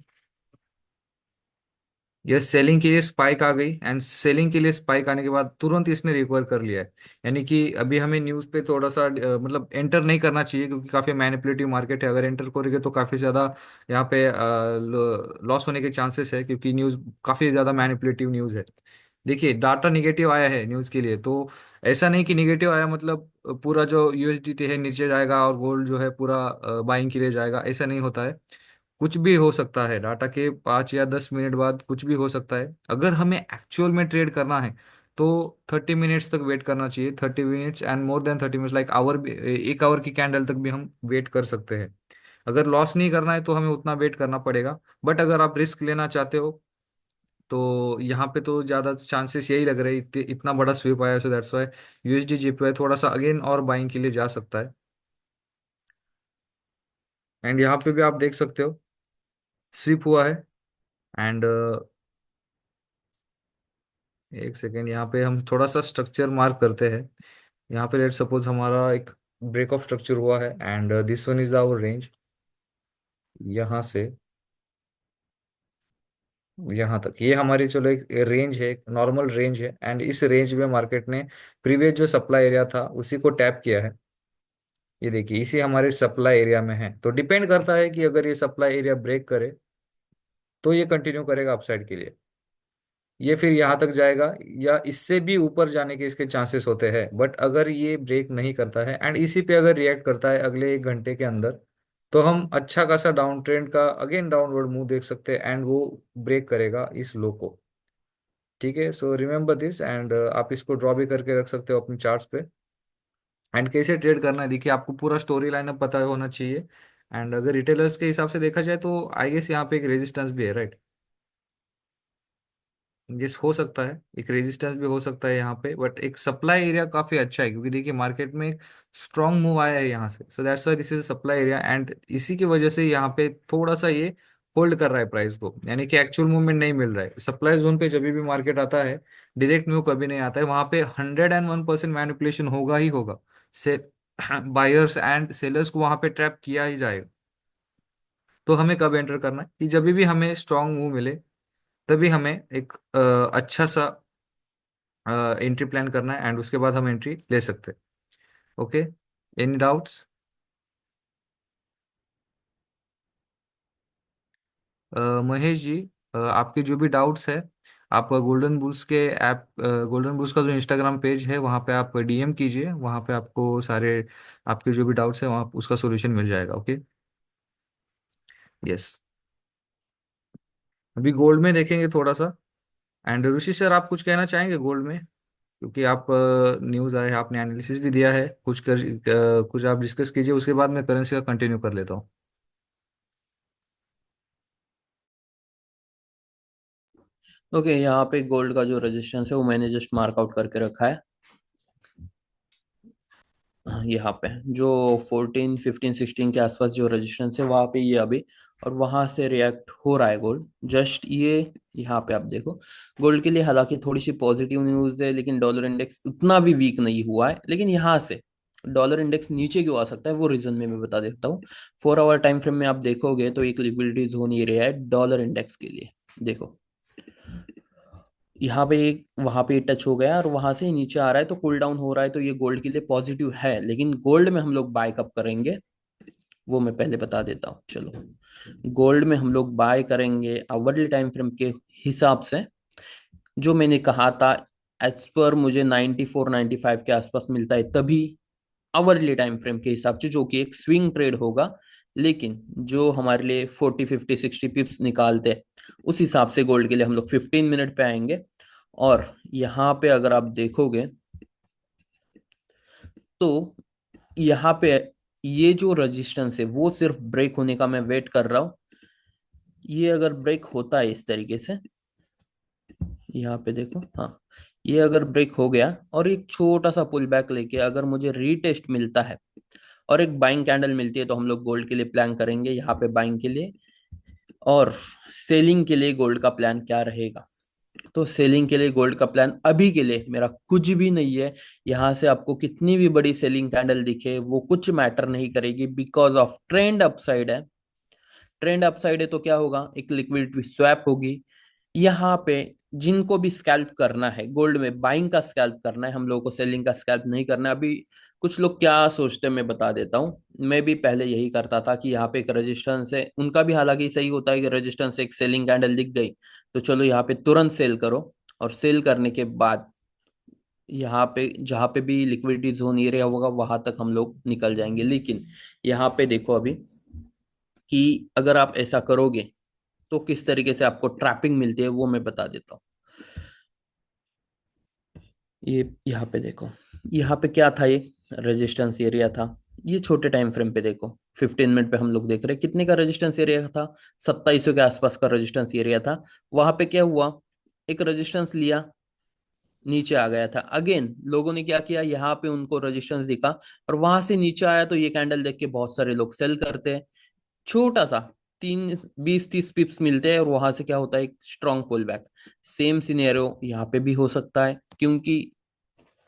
ये सेलिंग के लिए स्पाइक आ गई, एंड सेलिंग के लिए स्पाइक आने के बाद तुरंत इसने रिकवर कर लिया है। यानी कि अभी हमें न्यूज़ पे थोड़ा सा मतलब एंटर नहीं करना चाहिए, क्योंकि काफी मैनिपुलेटिव मार्केट है। अगर एंटर करोगे तो काफी ज्यादा यहाँ पे लॉस होने के चांसेस है, क्योंकि न्यूज़ काफी ज्यादा मैनिपुलेटिव न्यूज़ है। देखिए डाटा निगेटिव आया है न्यूज़ के लिए, तो ऐसा नहीं कि निगेटिव आया मतलब पूरा जो यूएसडीटी है नीचे जाएगा और गोल्ड जो है पूरा बाइंग के लिए जाएगा, ऐसा नहीं होता है। कुछ भी हो सकता है, डाटा के 5 या 10 मिनट बाद कुछ भी हो सकता है। अगर हमें एक्चुअल में ट्रेड करना है तो 30 मिनट्स तक वेट करना चाहिए, 30 minutes and more than 30 minutes, like hour भी, 1 आवर की कैंडल तक भी हम वेट कर सकते हैं। अगर लॉस नहीं करना है तो हमें उतना वेट करना पड़ेगा। बट अगर आप रिस्क लेना चाहते हो तो यहाँ पे तो ज्यादा चांसेस यही लग रहे हैं, इतना बड़ा स्विप आया, सो दैट्स व्हाई यूएसडी जीपीवाई थोड़ा सा अगेन और बाइंग के लिए जा सकता है। एंड यहाँ पे भी आप देख सकते हो स्विप हुआ है। एंड एक सेकेंड, यहाँ पे हम थोड़ा सा स्ट्रक्चर मार्क करते हैं। यहाँ पे लेट सपोज हमारा एक ब्रेक ऑफ स्ट्रक्चर हुआ है and this one is our range, यहाँ से यहाँ तक ये हमारी चलो एक रेंज है, एक नॉर्मल रेंज है। एंड इस रेंज में मार्केट ने प्रीवियस जो सप्लाई एरिया था उसी को टैप किया है। ये देखिए इसी हमारे सप्लाई एरिया में है, तो डिपेंड करता है कि अगर ये सप्लाई एरिया ब्रेक करे तो ये कंटिन्यू करेगा अपसाइड के लिए, ये फिर यहाँ तक जाएगा या इससे भी ऊपर जाने के इसके चांसेस होते हैं। बट अगर ये ब्रेक नहीं करता है एंड इसी पे अगर रिएक्ट करता है अगले 1 घंटे के अंदर, तो हम अच्छा खासा डाउन ट्रेंड का अगेन डाउनवर्ड मूव देख सकते हैं एंड वो ब्रेक करेगा इस लो को। ठीक है, सो रिमेंबर दिस एंड आप इसको ड्रॉ भी करके रख सकते हो अपने चार्ट्स पे। एंड कैसे ट्रेड करना है, देखिए आपको पूरा स्टोरी लाइनअप पता होना चाहिए। एंड अगर रिटेलर्स के हिसाब से देखा जाए तो आई गेस यहाँ पे एक रेजिस्टेंस भी है, राइट। जिस हो सकता है एक रेजिस्टेंस भी हो सकता है यहाँ पे, बट एक सप्लाई एरिया काफी अच्छा है, क्योंकि देखिए मार्केट में एक स्ट्रांग मूव आया है यहाँ से, सो that's why this is supply area. And इसी की वजह से यहाँ पे थोड़ा सा ये होल्ड कर रहा है प्राइस को, यानी कि एक्चुअल मूवमेंट नहीं मिल रहा है। सप्लाई जोन पे जब भी मार्केट आता है डायरेक्ट मूव कभी नहीं आता है, वहां पे 101% मैनिपुलेशन होगा ही होगा। से बायर्स एंड सेलर्स को वहां पे ट्रैप किया ही जाएगा। तो हमें कब एंटर करना है कि जब भी हमें स्ट्रांग मूव मिले तभी हमें एक अच्छा सा एंट्री प्लान करना है एंड उसके बाद हम एंट्री ले सकते हैं। Okay, any doubts. Mahesh ji, आपके जो भी डाउट्स है आप गोल्डन बुल्स के ऐप, गोल्डन बुल्स का जो इंस्टाग्राम पेज है वहाँ पे आप डीएम कीजिए, वहाँ पे आपको सारे आपके जो भी डाउट्स है वहाँ उसका सॉल्यूशन मिल जाएगा। ओके। यस। अभी गोल्ड में देखेंगे थोड़ा सा। एंड ऋषि सर, आप कुछ कहना चाहेंगे गोल्ड में? क्योंकि आप न्यूज़ आए, आपने एनालिसिस भी दिया है कुछ आप डिस्कस कीजिए, उसके बाद मैं करेंसी का कंटिन्यू कर लेता हूँ। ओके, यहाँ पे गोल्ड का जो रेजिस्टेंस है वो मैंने जस्ट मार्कआउट करके रखा है। यहाँ पे जो 14 15 16 के आसपास जो रेजिस्टेंस है वहां पे ये अभी, और वहां से रिएक्ट हो रहा है गोल्ड जस्ट ये। यहाँ पे आप देखो, गोल्ड के लिए हालांकि थोड़ी सी पॉजिटिव न्यूज है, लेकिन डॉलर इंडेक्स उतना भी वीक नहीं हुआ है। लेकिन यहाँ से डॉलर इंडेक्स नीचे क्यों आ सकता है वो रीजन में मैं बता देता हूँ। 4 आवर टाइम फ्रेम में आप देखोगे तो एक लिक्विडिटी जोन ये रहा है डॉलर इंडेक्स के लिए। देखो, यहाँ पे एक वहां पे टच हो गया और वहां से नीचे आ रहा है तो कूल डाउन हो रहा है, तो ये गोल्ड के लिए पॉजिटिव है। लेकिन गोल्ड में हम लोग बाय कब करेंगे वो मैं पहले बता देता हूँ। चलो, गोल्ड में हम लोग बाय करेंगे आवरली टाइम फ्रेम के हिसाब से। जो मैंने कहा था, एज पर मुझे 94 95 के आसपास मिलता है तभी, आवरली टाइम फ्रेम के हिसाब से, जो कि एक स्विंग ट्रेड होगा। लेकिन जो हमारे लिए 40 50 60 पिप्स निकालते हैं, उस हिसाब से गोल्ड के लिए हम लोग 15 मिनट पे आएंगे। और यहाँ पे अगर आप देखोगे तो यहाँ पे ये जो रेजिस्टेंस है वो सिर्फ ब्रेक होने का मैं वेट कर रहा हूँ। ये अगर ब्रेक होता है इस तरीके से, यहाँ पे देखो, हाँ, ये अगर ब्रेक हो गया और एक छोटा सा पुल बैक लेके अगर मुझे रीटेस्ट मिलता है और एक बाइंग कैंडल मिलती है, तो हम लोग गोल्ड के लिए प्लान करेंगे यहाँ पे बाइंग के लिए। और सेलिंग के लिए गोल्ड का प्लान क्या रहेगा? तो सेलिंग के लिए गोल्ड का प्लान अभी के लिए मेरा कुछ भी नहीं है। यहाँ से आपको कितनी भी बड़ी सेलिंग कैंडल दिखे वो कुछ मैटर नहीं करेगी, बिकॉज ऑफ ट्रेंड अपसाइड है। ट्रेंड अपसाइड है तो क्या होगा, एक लिक्विडिटी स्वैप होगी। यहाँ पे जिनको भी स्कैल्प करना है, गोल्ड में बाइंग का स्कैल्प करना है, हम लोगों को सेलिंग का स्कैल्प नहीं करना है। अभी कुछ लोग क्या सोचते हैं मैं बता देता हूँ। मैं भी पहले यही करता था कि यहाँ पे एक रेजिस्टेंस है, उनका भी हालांकि सही होता है कि रेजिस्टेंस एक सेलिंग कैंडल दिख गई तो चलो यहाँ पे तुरंत सेल करो, और सेल करने के बाद यहाँ पे जहाँ पे भी लिक्विडिटी जोन एरिया होगा वहां तक हम लोग निकल जाएंगे। लेकिन यहाँ पे देखो अभी कि अगर आप ऐसा करोगे तो किस तरीके से आपको ट्रैपिंग मिलती है वो मैं बता देता हूँ। ये यहाँ पे देखो, यहाँ पे क्या था, ये रेजिस्टेंस एरिया था। ये छोटे टाइम फ्रेम पे देखो, 15 मिनट पे हम लोग देख रहे हैं कितने का रेजिस्टेंस एरिया था, 2700 के आसपास का रेजिस्टेंस एरिया था। वहां पे क्या हुआ, एक रेजिस्टेंस लिया, नीचे आ गया था। अगेन लोगों ने क्या किया, यहाँ पे उनको रेजिस्टेंस दिखा और वहां से नीचे आया, तो ये कैंडल देख के बहुत सारे लोग सेल करते हैं। छोटा सा 20 30 पिप्स मिलते हैं और वहां से क्या होता है, एक strong pull back. Same scenario यहाँ पे भी हो सकता है, क्योंकि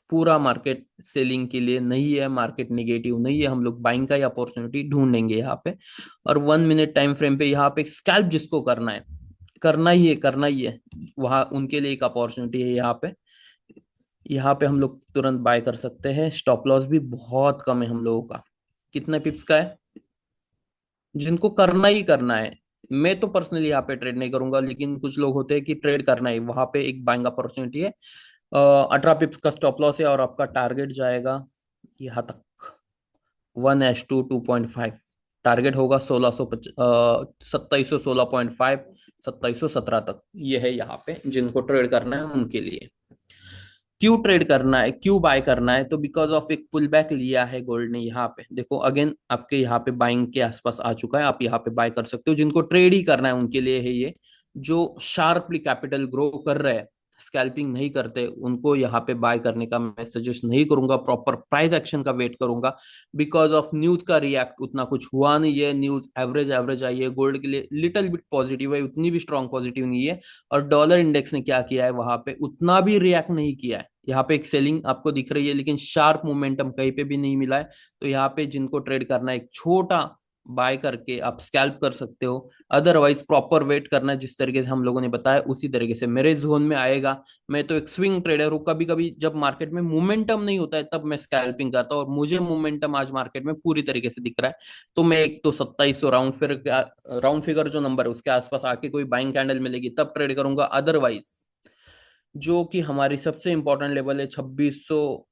पूरा मार्केट सेलिंग के लिए नहीं है, मार्केट निगेटिव नहीं है, हम लोग बाइंग का ही अपॉर्चुनिटी ढूंढेंगे यहाँ पे। और 1 मिनट टाइम फ्रेम पे यहाँ पे स्कैल्प जिसको करना है, करना ही है, करना ही है, वहां उनके लिए एक अपॉर्चुनिटी है यहाँ पे। यहाँ पे हम लोग तुरंत बाय कर सकते हैं। स्टॉप लॉस भी बहुत कम है हम लोगों का। कितने पिप्स का है? जिनको करना ही करना है, मैं तो पर्सनली यहाँ पे ट्रेड नहीं करूंगा, लेकिन कुछ लोग होते हैं कि ट्रेड करना है, वहां पे एक बाइंग अपॉर्चुनिटी है। 18 पिप्स का स्टॉप लॉस है और आपका टारगेट जाएगा यहाँ तक, 1:2 2.5। टारगेट होगा 2716.5, 2717 तक। ये है यहाँ पे जिनको ट्रेड करना है उनके लिए। क्यों ट्रेड करना है, क्यों बाय करना है? तो बिकॉज ऑफ एक पुल बैक लिया है गोल्ड ने। यहाँ पे देखो अगेन आपके यहाँ पे बाइंग के आसपास आ चुका है, आप यहाँ पे बाय कर सकते हो। जिनको ट्रेड ही करना है उनके लिए है ये। जो शार्पली कैपिटल ग्रो कर रहे हैं, स्कैल्पिंग नहीं करते, उनको यहाँ पे बाय करने का मैं सजेस्ट नहीं करूंगा। प्रॉपर प्राइस एक्शन का वेट करूंगा। बिकॉज ऑफ न्यूज का रिएक्ट उतना कुछ हुआ नहीं है, न्यूज एवरेज एवरेज आई है। गोल्ड के लिए लिटिल बिट पॉजिटिव है, उतनी भी स्ट्रॉन्ग पॉजिटिव नहीं है। और डॉलर इंडेक्स ने क्या किया है, वहां पे उतना भी रिएक्ट नहीं किया है। यहाँ पे एक सेलिंग आपको दिख रही है, लेकिन शार्प मोमेंटम कहीं पे भी नहीं मिला है। तो यहाँ पे जिनको ट्रेड करना है, एक छोटा बाय करके आप स्कैल्प कर सकते हो। अदरवाइज प्रॉपर वेट करना है, जिस तरीके से हम लोगों ने बताया उसी तरीके से मेरे जोन में आएगा। मैं तो एक स्विंग ट्रेडर हूँ, कभी कभी जब मार्केट में मोमेंटम नहीं होता है तब मैं स्कैल्पिंग करता हूँ, और मुझे मोमेंटम आज मार्केट में पूरी तरीके से दिख रहा है। तो मैं एक तो 2700 राउंड फिगर जो नंबर है उसके आसपास आके कोई बाइंग कैंडल मिलेगी तब ट्रेड करूंगा। अदरवाइज जो कि हमारी सबसे इंपॉर्टेंट लेवल है 2600,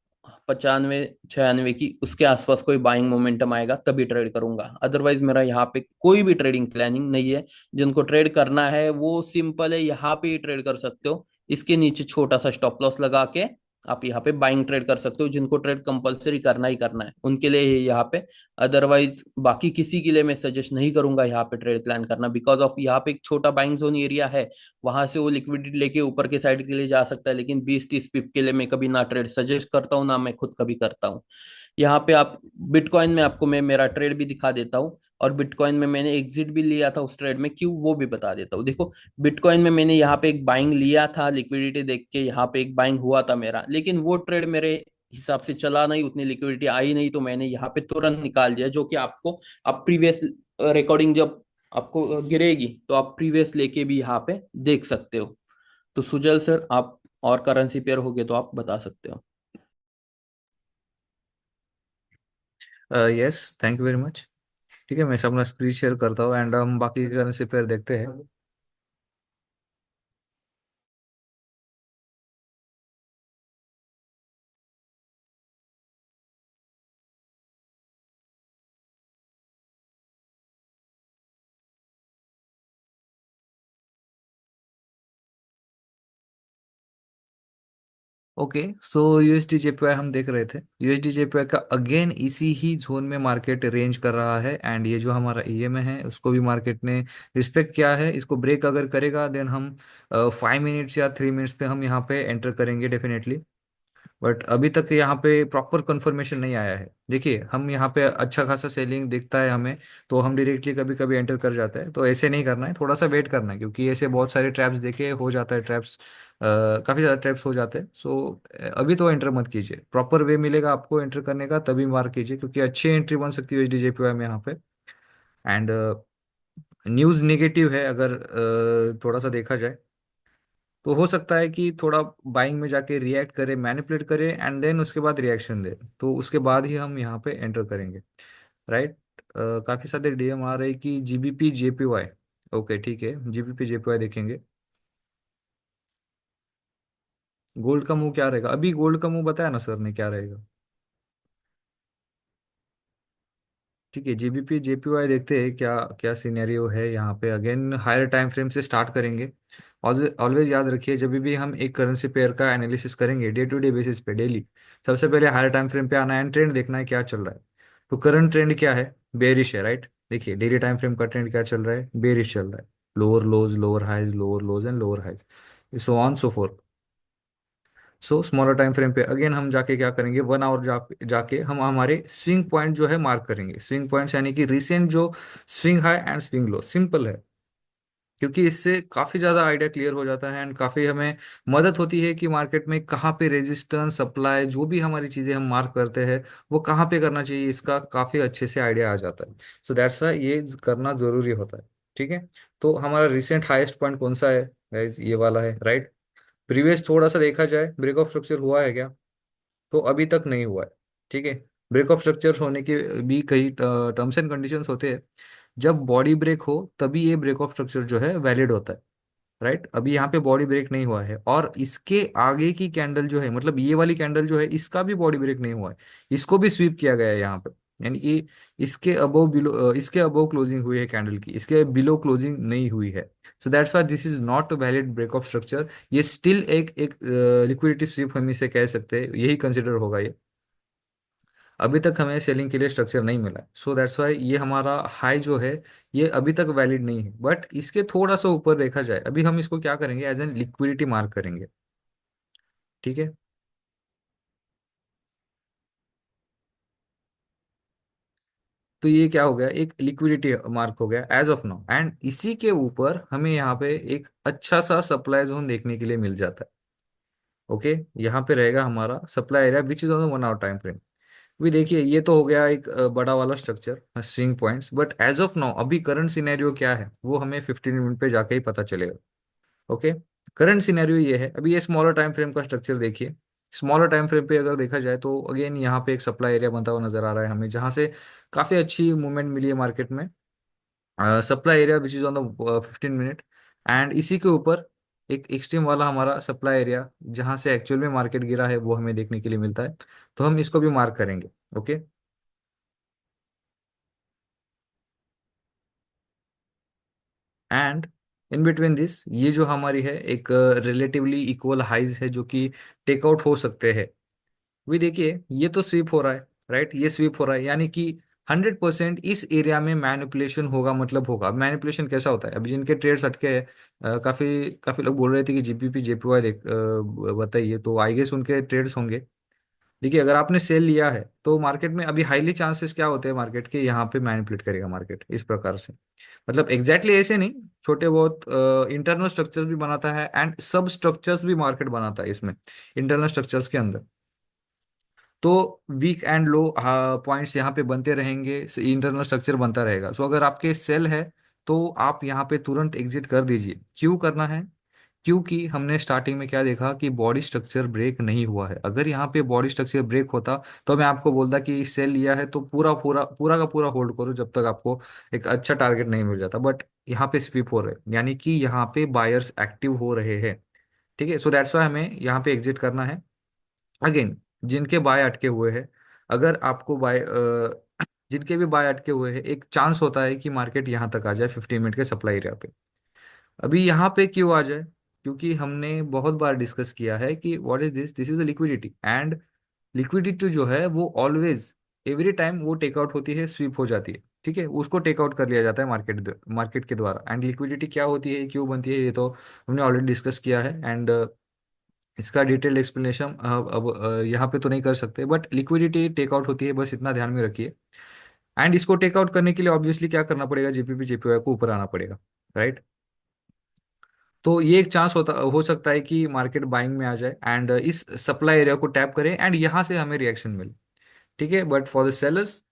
95 96 की उसके आसपास कोई बाइंग मोमेंटम आएगा तभी ट्रेड करूंगा, अदरवाइज मेरा यहाँ पे कोई भी ट्रेडिंग प्लानिंग नहीं है। जिनको ट्रेड करना है वो सिंपल है, यहाँ पे ही ट्रेड कर सकते हो। इसके नीचे छोटा सा स्टॉप लॉस लगा के आप यहाँ पे बाइंग ट्रेड कर सकते हो। जिनको ट्रेड कंपलसरी करना ही करना है उनके लिए ही यहाँ पे, अदरवाइज बाकी किसी के लिए मैं सजेस्ट नहीं करूंगा यहाँ पे ट्रेड प्लान करना, बिकॉज ऑफ यहाँ पे एक छोटा बाइंग जोन एरिया है। वहां से वो लिक्विडिटी लेके ऊपर के साइड के लिए जा सकता है, लेकिन 20 30 पिप के लिए मैं कभी ना ट्रेड सजेस्ट करता हूँ, ना मैं खुद कभी करता हूँ। यहाँ पे आप बिटकॉइन में आपको मैं मेरा ट्रेड भी दिखा देता हूँ, और बिटकॉइन में मैंने एग्जिट भी लिया था उस ट्रेड में, क्यों वो भी बता देता हूँ। देखो, बिटकॉइन में मैंने यहाँ पे एक बाइंग लिया था, लिक्विडिटी देख के यहाँ पे एक बाइंग हुआ था मेरा, लेकिन वो ट्रेड मेरे हिसाब से चला नहीं, उतनी लिक्विडिटी आई नहीं, तो मैंने यहाँ पे तुरंत निकाल दिया। जो कि आपको, आप प्रीवियस रिकॉर्डिंग जब आपको गिरेगी तो आप प्रीवियस लेके भी यहाँ पे देख सकते हो। तो सुजल सर, आप और करेंसी पेयर हो गए तो आप बता सकते हो। Yes, thank you very much. ठीक है, मैं सब अपना स्क्रीन शेयर करता हूँ एंड हम बाकी के करेंसी पेयर देखते हैं। ओके, सो यूएसडी जेपीवाई हम देख रहे थे। यूएसडी जेपीवाई का अगेन इसी ही जोन में मार्केट रेंज कर रहा है एंड ये जो हमारा ईएमए है उसको भी मार्केट ने रिस्पेक्ट किया है। इसको ब्रेक अगर करेगा देन हम 5 मिनट्स या 3 मिनट्स पे हम यहाँ पे एंटर करेंगे डेफिनेटली। बट अभी तक यहाँ पे प्रॉपर कंफर्मेशन नहीं आया है। देखिए, हम यहाँ पे अच्छा खासा सेलिंग दिखता है हमें, तो हम डायरेक्टली कभी कभी एंटर कर जाता है। तो ऐसे नहीं करना है, थोड़ा सा वेट करना है, क्योंकि ऐसे बहुत सारे ट्रैप्स देखे हो जाता है, ट्रैप्स काफी ज्यादा ट्रैप्स हो जाते हैं। सो अभी तो एंटर मत कीजिए, प्रॉपर वे मिलेगा आपको एंटर करने का तभी मार्क कीजिए, क्योंकि अच्छी एंट्री बन सकती है एचडीजेपीवाई में यहाँ पे। एंड न्यूज़ नेगेटिव है अगर थोड़ा सा देखा जाए, तो हो सकता है कि थोड़ा बाइंग में जाके रिएक्ट करे, मैनिपुलेट करे एंड देन उसके बाद रिएक्शन दे, तो उसके बाद ही हम यहाँ पे एंटर करेंगे। राइट। काफी सारे डीएम आ रहे हैं कि जीबीपी जेपीवाई। ओके ठीक है, जीबीपी जेपीवाई देखेंगे। गोल्ड का मुंह क्या रहेगा? अभी गोल्ड का मुंह बताया ना सर ने क्या रहेगा। ठीक है, जीबीपी जेपीवाई देखते हैं क्या क्या सिनेरियो है यहाँ पे। अगेन हायर टाइम फ्रेम से स्टार्ट करेंगे। ऑलवेज याद रखिए, जब भी हम एक करेंसी पेयर का एनालिसिस करेंगे डे टू डे बेसिस पे, डेली, सबसे पहले हायर टाइम फ्रेम पे आना है, ट्रेंड देखना है क्या चल रहा है। तो करंट ट्रेंड क्या है? बेरिश है, राइट। देखिए डेली टाइम फ्रेम का ट्रेंड क्या चल रहा है? बेरिश चल रहा है। Lower lows, lower highs, lower lows and lower highs, so on so forth. So smaller time frame पे अगेन हम जाके क्या करेंगे, 1 आवर जाके हम हमारे स्विंग पॉइंट जो है मार्क करेंगे। स्विंग पॉइंट्स यानी कि रिसेंट जो swing high and swing low, simple है। क्योंकि इससे काफी ज्यादा आइडिया क्लियर हो जाता है एंड काफी हमें मदद होती है कि मार्केट में कहाँ पे रेजिस्टेंस, सप्लाई, जो भी हमारी चीजें हम मार्क करते हैं वो कहाँ पे करना चाहिए, इसका काफी अच्छे से आइडिया आ जाता है। सो दैट्स वाई ये करना जरूरी होता है। ठीक है, तो हमारा रिसेंट हाईएस्ट पॉइंट कौन सा है गाइस? ये वाला है, राइट। प्रीवियस थोड़ा सा देखा जाए, ब्रेक ऑफ स्ट्रक्चर हुआ है क्या? तो अभी तक नहीं हुआ है। ठीक है, ब्रेक ऑफ स्ट्रक्चर होने के भी कई टर्म्स एंड कंडीशंस होते हैं। जब बॉडी ब्रेक हो तभी ये ब्रेक ऑफ स्ट्रक्चर जो है वैलिड होता है, राइट। अभी यहाँ पे बॉडी ब्रेक नहीं हुआ है और इसके आगे की कैंडल जो है, मतलब ये वाली कैंडल जो है, इसका भी बॉडी ब्रेक नहीं हुआ है। इसको भी स्वीप किया गया है यहाँ पे, यानी कि इसके अबव बिलो, इसके अबव क्लोजिंग हुई है कैंडल की, इसके बिलो क्लोजिंग नहीं हुई है। So that's why this is not valid break of structure. ये स्टिल एक एक लिक्विडिटी स्वीप हम इसे कह सकते हैं, यही कंसिडर होगा ये। अभी तक हमें सेलिंग के लिए स्ट्रक्चर नहीं मिला है, सो दैट्स वाई ये हमारा हाई जो है ये अभी तक वैलिड नहीं है। बट इसके थोड़ा सा ऊपर देखा जाए, अभी हम इसको क्या करेंगे, एज एन लिक्विडिटी मार्क करेंगे। ठीक है, तो ये क्या हो गया, एक लिक्विडिटी मार्क हो गया एज ऑफ नाउ एंड इसी के ऊपर हमें यहाँ पे एक अच्छा सा सप्लाई जोन देखने के लिए मिल जाता है। ओके, यहाँ पे रहेगा हमारा supply area which is on 1 hour time frame. अभी देखिए, ये तो हो गया एक बड़ा वाला structure swing points, but as of now अभी करंट सिनेरियो क्या है वो हमें 15 मिनट पे जाके ही पता चलेगा। ओके, करंट सिनेरियो ये है। अभी ये स्मॉलर टाइम फ्रेम का स्ट्रक्चर देखिए। स्मॉलर टाइम फ्रेम पे अगर देखा जाए तो अगेन यहाँ पे एक सप्लाई एरिया बनता हुआ नजर आ रहा है हमें, जहाँ से काफी अच्छी मूवमेंट मिली है मार्केट में। Supply area which is on the 15 minute and इसी के ऊपर एक एक्सट्रीम वाला हमारा सप्लाई एरिया जहां से एक्चुअल में मार्केट गिरा है वो हमें देखने के लिए मिलता है। तो हम इसको भी मार्क करेंगे। Okay. And in between this ये जो हमारी है एक रिलेटिवली इक्वल हाइज है जो कि टेकआउट हो सकते हैं। भी देखिए ये तो स्वीप हो रहा है, राइट, ये स्वीप हो रहा है, यानी कि 100% इस एरिया में मैनिपुलेशन होगा, मतलब होगा। मैनिपुलेशन कैसा होता है, अभी जिनके ट्रेड्स अटके हैं, काफी काफी लोग बोल रहे थे कि जीपीपी जेपीवाई देख बताइए, तो आई गेस उनके ट्रेड्स होंगे। देखिए अगर आपने सेल लिया है तो मार्केट में अभी हाईली चांसेस क्या होते हैं मार्केट के, यहाँ पे मैनिपुलेट करेगा मार्केट इस प्रकार से। मतलब एग्जैक्टली ऐसे नहीं, छोटे बहुत इंटरनल स्ट्रक्चर्स भी बनाता है एंड सब स्ट्रक्चर्स भी मार्केट बनाता है इसमें, इंटरनल स्ट्रक्चर्स के अंदर। तो वीक एंड लो पॉइंट्स यहाँ पे बनते रहेंगे, इंटरनल स्ट्रक्चर बनता रहेगा। सो अगर आपके सेल है तो आप यहाँ पे तुरंत एग्जिट कर दीजिए। क्यों करना है? क्योंकि हमने स्टार्टिंग में क्या देखा कि बॉडी स्ट्रक्चर ब्रेक नहीं हुआ है। अगर यहाँ पे बॉडी स्ट्रक्चर ब्रेक होता तो मैं आपको बोलता कि सेल लिया है तो पूरा पूरा पूरा का पूरा होल्ड करो जब तक आपको एक अच्छा टारगेट नहीं मिल जाता। बट यहाँ पे स्विप हो रहे हैं, यानी कि यहाँ पे बायर्स एक्टिव हो रहे हैं। ठीक है, सो दैट्स वाई हमें यहाँ पे एग्जिट करना है। अगेन, जिनके बाय अटके हुए हैं, अगर आपको बाय जिनके भी बाय अटके हुए हैं, एक चांस होता है कि मार्केट यहाँ तक आ जाए 15 मिनट के सप्लाई एरिया पे। अभी यहाँ पे क्यों आ जाए? क्योंकि हमने बहुत बार डिस्कस किया है कि what is this, this is a liquidity, and liquidity जो है वो ऑलवेज एवरी टाइम वो टेकआउट होती है, स्वीप हो जाती है। ठीक है, उसको टेकआउट कर लिया जाता है मार्केट के द्वारा। एंड लिक्विडिटी क्या होती है, क्यों बनती है, ये तो हमने ऑलरेडी डिस्कस किया है। एंड इसका डिटेल्ड एक्सप्लेनेशन अब यहाँ पे तो नहीं कर सकते, बट लिक्विडिटी टेकआउट होती है, बस इतना ध्यान में रखिए। एंड इसको टेकआउट करने के लिए ऑब्वियसली क्या करना पड़ेगा, जीपीपी जेपीवाई को ऊपर आना पड़ेगा, राइट। तो ये एक चांस होता हो सकता है कि मार्केट बाइंग में आ जाए एंड इस सप्लाई एरिया को टैप करें एंड यहाँ से हमें रिएक्शन मिले। ठीक है, बट फॉर द सेलर्स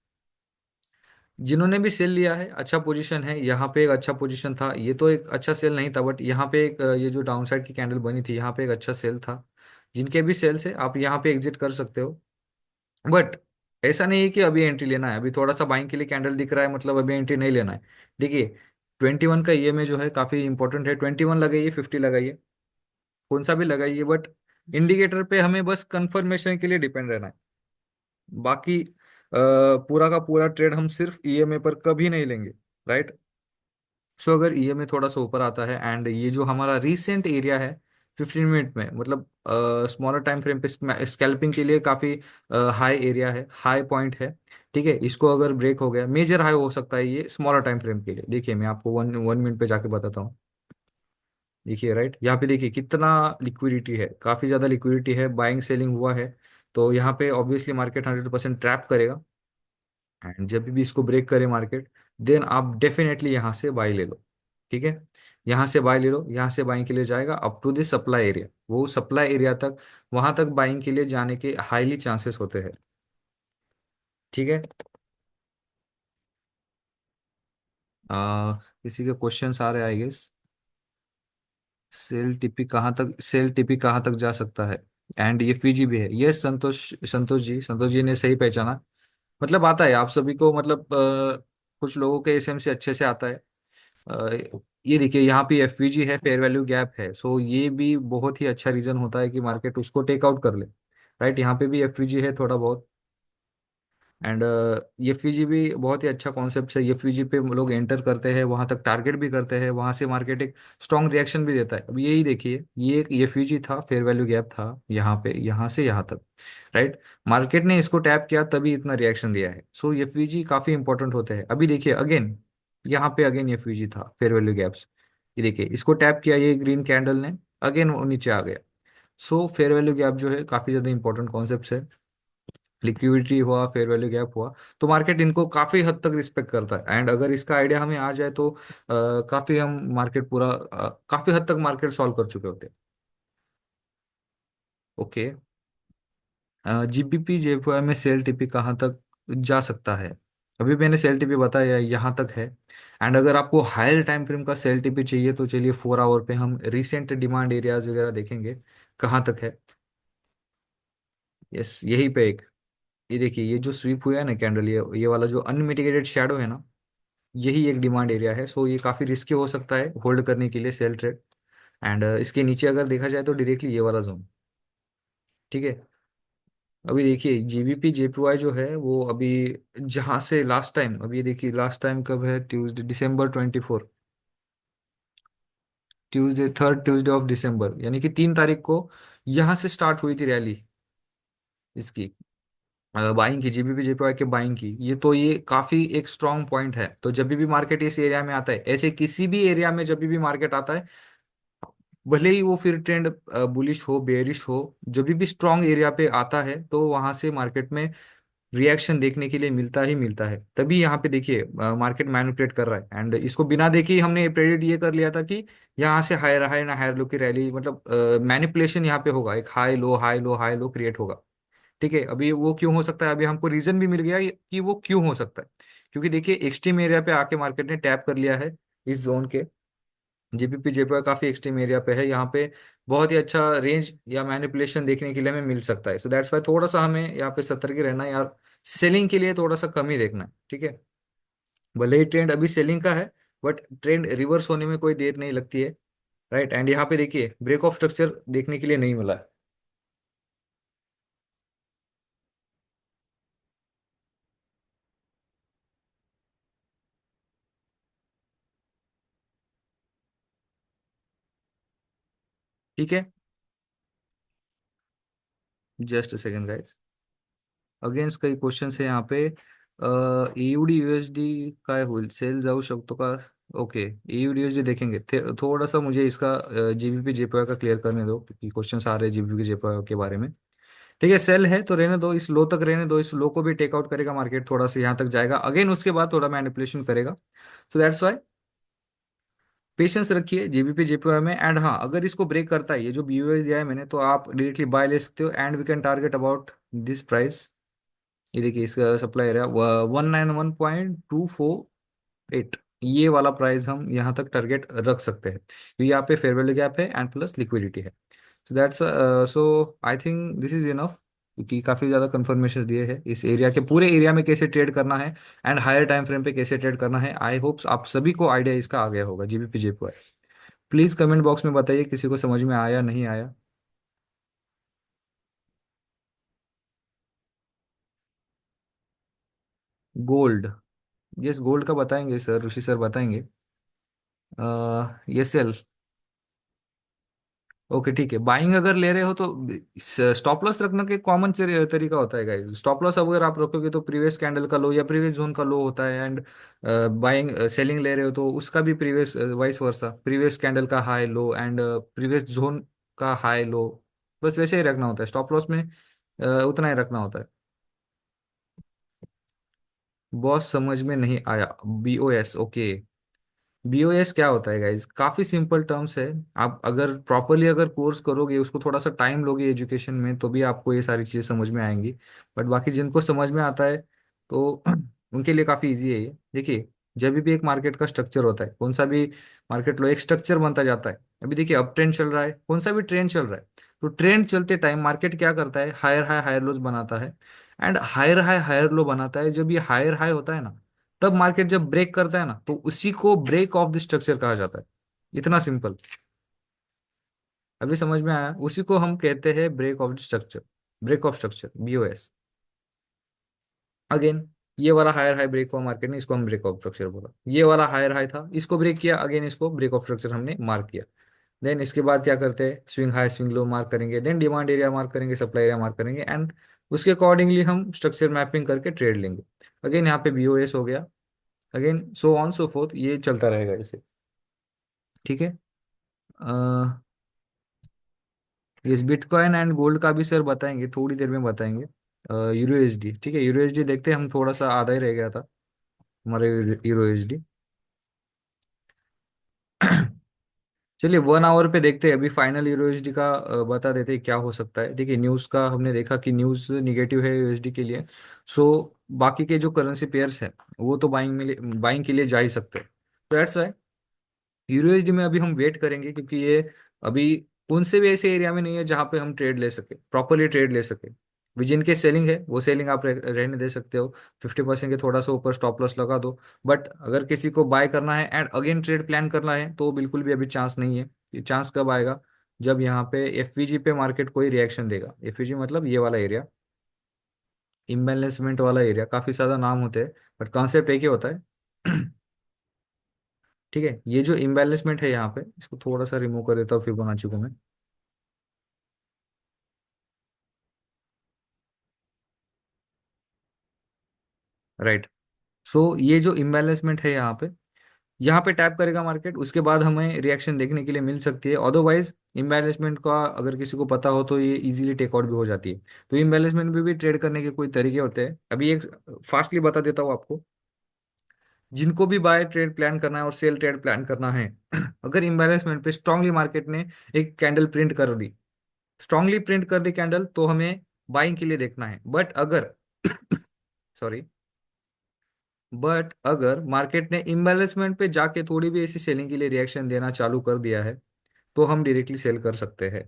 जिन्होंने भी सेल लिया है, अच्छा पोजीशन है, यहाँ पे एक अच्छा पोजीशन था, ये तो एक अच्छा सेल नहीं था, बट यहाँ पे एक ये जो डाउन साइड की कैंडल बनी थी यहाँ पे एक अच्छा सेल था। जिनके भी सेल्स है आप यहाँ पे एग्जिट कर सकते हो। बट ऐसा नहीं है कि अभी एंट्री लेना है। अभी थोड़ा सा बाइंग के लिए कैंडल दिख रहा है, मतलब अभी एंट्री नहीं लेना है। देखिए 21 का ईएमए जो है काफी इंपॉर्टेंट है। 21 लगाइए, 50 लगाइए, कौन सा भी लगाइए, बट इंडिकेटर पे हमें बस कंफर्मेशन के लिए डिपेंड रहना है। बाकी पूरा का पूरा ट्रेड हम सिर्फ ईएमए पर कभी नहीं लेंगे, राइट। सो अगर ईएमए थोड़ा सा ऊपर आता है एंड ये जो हमारा रीसेंट एरिया है 15 मिनट में, मतलब स्मॉलर टाइम फ्रेम पे स्कैल्पिंग के लिए काफी हाई एरिया है, हाई पॉइंट है। ठीक है, इसको अगर ब्रेक हो गया, मेजर हाई हो सकता है ये स्मॉलर टाइम फ्रेम के लिए। देखिए मैं आपको वन वन मिनट पे जाके बताता हूँ। देखिए राइट, यहाँ पे देखिए कितना लिक्विडिटी है, काफी ज्यादा लिक्विडिटी है, बाइंग सेलिंग हुआ है। तो यहाँ पे ऑब्वियसली मार्केट 100% ट्रैप करेगा। एंड जब भी इसको ब्रेक करे मार्केट, देन आप डेफिनेटली यहाँ से बाई ले लो। ठीक है, यहाँ से बाई ले लो, यहाँ से बाइंग के लिए जाएगा up to this supply area, वो सप्लाई एरिया तक, वहां तक बाइंग के लिए जाने के हाईली चांसेस होते हैं। ठीक है। किसी के क्वेश्चंस आ रहे हैं आई गेस। सेल टीपी कहाँ तक जा सकता है? एंड ये फीजी भी है, ये संतोष जी ने सही पहचाना। मतलब आता है आप सभी को, मतलब कुछ लोगों के एसएम से अच्छे से आता है। ये देखिए यहाँ पे एफवीजी है, फेयर वैल्यू गैप है, सो ये भी बहुत ही अच्छा रीजन होता है कि मार्केट उसको टेक आउट कर ले। राइट, यहाँ पे भी एफवीजी है थोड़ा बहुत। एंड एफवीजी भी बहुत ही अच्छा कॉन्सेप्ट है। एफवीजी पे लोग एंटर करते हैं, वहां तक टारगेट भी करते हैं, वहां से मार्केट एक स्ट्रॉन्ग रिएक्शन भी देता है। अब यही देखिए, ये एक एफवीजी था, फेयर वैल्यू गैप था यहाँ पे, यहाँ से यहाँ तक, राइट। मार्केट ने इसको टैप किया तभी इतना रिएक्शन दिया है। सो एफवीजी काफी इंपॉर्टेंट होते हैं। अभी देखिए अगेन, यहाँ पे अगेन एफवीजी था, फेयर वैल्यू गैप्स। ये देखिए इसको टैप किया ये ग्रीन कैंडल ने, अगेन वो नीचे आ गया। सो फेयर वैल्यू गैप जो है काफी ज्यादा इंपॉर्टेंट कॉन्सेप्ट है। लिक्विडिटी हुआ, फेयर वैल्यू गैप हुआ, तो मार्केट इनको काफी हद तक रिस्पेक्ट करता है। एंड अगर इसका आइडिया हमें आ जाए तो काफी हम मार्केट पूरा काफी हद तक मार्केट सॉल्व कर चुके होते हैं। ओके। जीबीपी जेपीवाई में सेल टीपी कहाँ तक जा सकता है? अभी मैंने सेल टीपी बताया यहाँ तक है। एंड अगर आपको हायर टाइम फ्रेम का सेल टीपी चाहिए तो चलिए 4 आवर पे हम रिसेंट डिमांड एरियाज वगैरह देखेंगे कहाँ तक है। यस, यही पे एक, ये देखिए ये जो स्वीप हुआ है ना कैंडल, ये वाला जो अनमिटिगेटेड शेडो है ना, यही एक डिमांड एरिया है। सो ये काफी रिस्की हो सकता है होल्ड करने के लिए सेल ट्रेड। एंड इसके नीचे अगर देखा जाए तो डायरेक्टली ये वाला जोन। ठीक है। अभी देखिए जीबीपी जेपीवाई जो है वो अभी जहां से लास्ट टाइम, अभी देखिए लास्ट टाइम कब है, Tuesday December 24, Tuesday 3rd Tuesday of December, यानी कि 3 तारीख को यहाँ से स्टार्ट हुई थी रैली इसकी, बाइंग की, जीबीपी जेपीवाई के बाइंग की। ये काफी एक स्ट्रांग पॉइंट है। तो जब भी मार्केट इस एरिया में आता है, ऐसे किसी भी एरिया में जब भी मार्केट आता है, भले ही वो फिर ट्रेंड बुलिश हो बेरिश हो, जब भी स्ट्रांग एरिया पे आता है तो वहां से मार्केट में रिएक्शन देखने के लिए मिलता ही मिलता है। तभी यहाँ पे देखिए मार्केट मैनिपुलेट कर रहा है, एंड इसको बिना देखे ही हमने प्रेडिक्ट ये कर लिया था कि यहाँ से हायर हाई ना हायर लो की रैली, मतलब मैनिपुलेशन यहाँ पे होगा, एक high low high low high low create होगा। ठीक है। अभी वो क्यों हो सकता है, अभी हमको रीजन भी मिल गया कि वो क्यों हो सकता है। क्योंकि देखिए एक्सट्रीम एरिया पे आके मार्केट ने टैप कर लिया है इस जोन के। जीबीपी जेपीवाई काफी एक्सट्रीम एरिया पे है, यहाँ पे बहुत ही अच्छा रेंज या मैनिपुलेशन देखने के लिए हमें मिल सकता है। सो दैट्स वाई थोड़ा सा हमें यहाँ पे सतर्क ही रहना है यार, सेलिंग के लिए थोड़ा सा कम ही देखना है। ठीक है। भले ही ट्रेंड अभी सेलिंग का है, बट ट्रेंड रिवर्स होने में कोई देर नहीं लगती है। राइट। एंड यहाँ पे देखिए ब्रेक ऑफ स्ट्रक्चर देखने के लिए नहीं मिला है। ठीक है। जस्ट सेकंड गाइस, अगेन्स्ट काही क्वेश्चन्स है यहाँ पे। एयूडी यूएसडी काय होईल, सेल जाऊ शकतो का? ओके, एयूडी यूएसडी देखेंगे। थोड़ा सा मुझे इसका जीबीपी जेपीवाई का क्लियर करने दो, क्योंकि क्वेश्चंस आ रहे हैं जीबीपी जेपीवाई के बारे में। ठीक है, सेल है तो रहने दो, इस लो तक रहने दो, इस लो को भी टेकआउट करेगा मार्केट, थोड़ा सा यहाँ तक जाएगा अगेन, उसके बाद थोड़ा मैनिपुलेशन करेगा। सो दैट्स वाई पेशेंस रखिए जीबीपी जेपीवाई में। एंड हाँ, अगर इसको ब्रेक करता है, ये जो बीयूएस दिया है मैंने, तो आप डायरेक्टली बाय ले सकते हो, and we can target about this price. ये देखिए इसका सप्लाई एरिया 191.248, ये वाला प्राइस हम यहाँ तक टारगेट रख सकते हैं, क्योंकि यहाँ पे फेयर वैल्यू गैप है एंड प्लस लिक्विडिटी है। So that's so I think this is enough, क्योंकि काफी ज्यादा कंफर्मेशन दिए हैं इस एरिया के, पूरे एरिया में कैसे ट्रेड करना है एंड हायर टाइम फ्रेम पे कैसे ट्रेड करना है। आई होप आप सभी को आइडिया इसका आ गया होगा GBP JPY. Please comment box में बताइए किसी को समझ में आया नहीं आया। गोल्ड, यस गोल्ड का बताएंगे सर, ऋषि सर बताएंगे। यस एल, ओके ठीक है। बाइंग अगर ले रहे हो तो स्टॉप लॉस रखने का एक कॉमन तरीका होता है गाइस। स्टॉप लॉस अगर आप रखोगे तो प्रीवियस कैंडल का लो या प्रीवियस जोन का लो होता है, एंड बाइंग सेलिंग ले रहे हो तो उसका भी previous vice versa, previous candle का high low and previous zone का हाई लो, बस वैसे ही रखना होता है स्टॉप लॉस में। उतना ही रखना होता है। बॉस समझ में नहीं आया, बीओएस ओके। बीओएस क्या होता है गाइज, काफी सिंपल टर्म्स है। आप अगर प्रॉपरली अगर कोर्स करोगे, उसको थोड़ा सा टाइम लोगे एजुकेशन में, तो भी आपको ये सारी चीजें समझ में आएंगी। बट बाकी जिनको समझ में आता है तो उनके लिए काफी इजी है ये। देखिए जब भी एक मार्केट का स्ट्रक्चर होता है, कौन सा भी मार्केट लो एक स्ट्रक्चर बनता जाता है। अभी देखिए अप ट्रेंड चल रहा है, कौन सा भी ट्रेंड चल रहा है, तो ट्रेंड चलते टाइम मार्केट क्या करता है, हायर हाई हायर लोज बनाता है। And higher high higher low बनाता है, जब ये हायर हाई होता है ना, तब मार्केट जब ब्रेक करता है ना, तो उसी को ब्रेक ऑफ द स्ट्रक्चर कहा जाता है। इतना सिंपल, अभी समझ में आया? उसी को हम कहते हैं break of the structure, break of structure BOS. Again ये वाला हायर हाई ब्रेक हुआ मार्केट ने, इसको हम ब्रेक ऑफ स्ट्रक्चर बोला। ये वाला हायर हाई था, इसको ब्रेक किया, अगेन इसको ब्रेक ऑफ स्ट्रक्चर हमने मार्क किया। देन इसके बाद क्या करते हैं, swing high swing low mark करेंगे, देन डिमांड एरिया मार्क करेंगे, सप्लाई एरिया मार्क करेंगे, एंड उसके अकॉर्डिंगली हम स्ट्रक्चर मैपिंग करके ट्रेड लेंगे। अगेन यहाँ पे बीओएस हो गया, again so on so fourth, ये चलता रहेगा इसे। ठीक है। इस बिटकॉइन एंड गोल्ड का भी सर बताएंगे, थोड़ी देर में बताएंगे। यूरो एसडी, ठीक है, यूरो एसडी देखते हैं, हम थोड़ा सा आधा ही रह गया था हमारे यूरो एसडी। चलिए 1 आवर पे देखते हैं, अभी फाइनल यूरो एसडी का बता देते हैं क्या हो सकता है। देखिए न्यूज़ का हमने देखा कि न्यूज़ निगेटिव है यूएसडी के लिए। सो बाकी के जो करेंसी पेयर्स हैं वो तो बाइंग के लिए जा ही सकते हैं। तो दैट्स वाई यूएसडी में अभी हम वेट करेंगे, क्योंकि ये अभी कौन से भी ऐसे एरिया में नहीं है जहां पे हम ट्रेड ले सके, प्रॉपरली ट्रेड ले सके। जिनके सेलिंग है वो सेलिंग आप रहने दे सकते हो। 50% के थोड़ा सा ऊपर स्टॉप लॉस लगा दो। बट अगर किसी को बाय करना है एंड अगेन ट्रेड प्लान करना है तो बिल्कुल भी अभी चांस नहीं है। ये चांस कब आएगा? जब यहाँ पे एफवीजी पे मार्केट कोई रिएक्शन देगा। एफवीजी मतलब ये वाला एरिया, इम्बैलेंसमेंट वाला एरिया। काफी ज्यादा नाम होते हैं बट कॉन्सेप्ट एक ही होता है। ठीक है, ये जो इम्बैलेंसमेंट है यहाँ पे, इसको थोड़ा सा रिमूव कर देता हूँ फिबोनाची को मैं। राइट। सो ये जो इम्बैलेंसमेंट है यहाँ पे टैप करेगा मार्केट, उसके बाद हमें रिएक्शन देखने के लिए मिल सकती है। अदरवाइज इम्बैलेंसमेंट का अगर किसी को पता हो तो ये इजीली टेकआउट भी हो जाती है। तो इम्बैलेंसमेंट में भी ट्रेड करने के कोई तरीके होते हैं, अभी एक फास्टली बता देता हूँ आपको। जिनको भी बाय ट्रेड प्लान करना है और सेल ट्रेड प्लान करना है, अगर इम्बैलेंसमेंट पे स्ट्रांगली मार्केट ने एक कैंडल प्रिंट कर दी, स्ट्रांगली प्रिंट कर दी कैंडल, तो हमें बाइंग के लिए देखना है। बट अगर सॉरी, बट अगर मार्केट ने इम्बैलेंसमेंट पे जाके थोड़ी भी ऐसी सेलिंग के लिए रिएक्शन देना चालू कर दिया है तो हम डायरेक्टली सेल कर सकते हैं।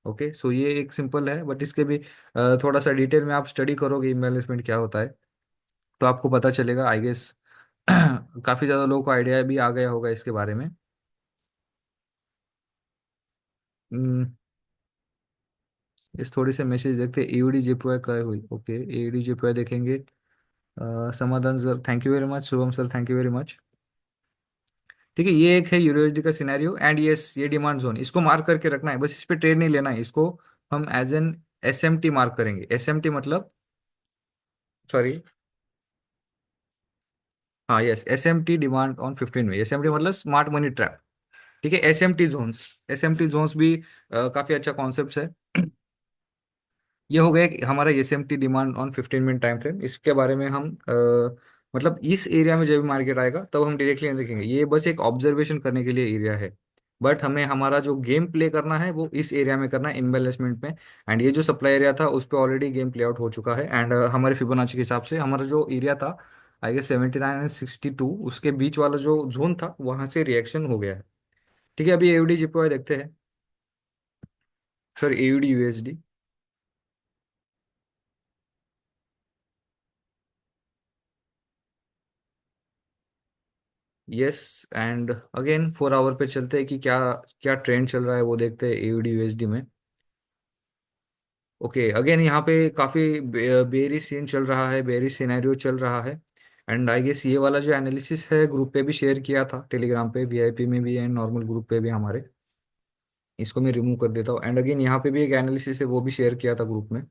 ओके, सो ये एक सिंपल है, बट इसके भी थोड़ा सा डिटेल में आप स्टडी करोगे इम्बैलेंसमेंट क्या होता है तो आपको पता चलेगा आई गेस। काफी ज्यादा लोगों को आइडिया भी आ गया होगा इसके बारे में। हम्म, इस थोड़ी से मैसेज देखते हैं। एयूडी जेपीवाई क्या हुई? ओके, एयूडी जेपीवाई देखेंगे। समाधान sir thank you very much, Shubham sir thank you very much. ठीक है, ये एक है यूरोएसडी का सिनेरियो एंड यस ये डिमांड जोन, इसको मार्क करके रखना है, बस इस पे ट्रेड नहीं लेना है। इसको हम एज एन एसएमटी मार्क करेंगे। एसएमटी मतलब, सॉरी, हाँ यस, एसएमटी डिमांड ऑन 15 में। एसएमटी मतलब स्मार्ट मनी ट्रैप। ठीक है, एसएमटी जोन्स, एसएमटी जोन्स भी काफी अच्छा कॉन्सेप्ट है। ये हो गया कि हमारा SMT demand on 15 minute time frame. इसके बारे में हम मतलब इस एरिया में जब भी मार्केट आएगा तब हम डायरेक्टली नहीं देखेंगे, ये बस एक ऑब्जर्वेशन करने के लिए एरिया है। बट हमें हमारा जो गेम प्ले करना है वो इस एरिया में करना है, इम्बेलेसमेंट में। एंड ये जो सप्लाई एरिया था उस पर ऑलरेडी गेम प्ले आउट हो चुका है। एंड हमारे फिबोनाची के हिसाब से हमारा जो एरिया था आई गेस 79 एंड 62, उसके बीच वाला जो जोन था वहां से रिएक्शन हो गया है। ठीक है, अभी एयूडी जिपो देखते हैं। Sir AUD USD, yes. And again 4 hour पे चलते हैं कि क्या क्या ट्रेंड चल रहा है वो देखते हैं एयूडी यूएसडी में। ओके, अगेन यहाँ पे काफी बेरिश सीन चल रहा है, बेरिश सिनेरियो चल रहा है। एंड आई गेस ये वाला जो एनालिसिस है ग्रुप पे भी शेयर किया था, टेलीग्राम पे वीआईपी में भी एंड नॉर्मल ग्रुप पे भी हमारे। इसको मैं रिमूव कर देता हूँ। एंड अगेन यहाँ पे भी एक एनालिसिस है, वो भी शेयर किया था ग्रुप में।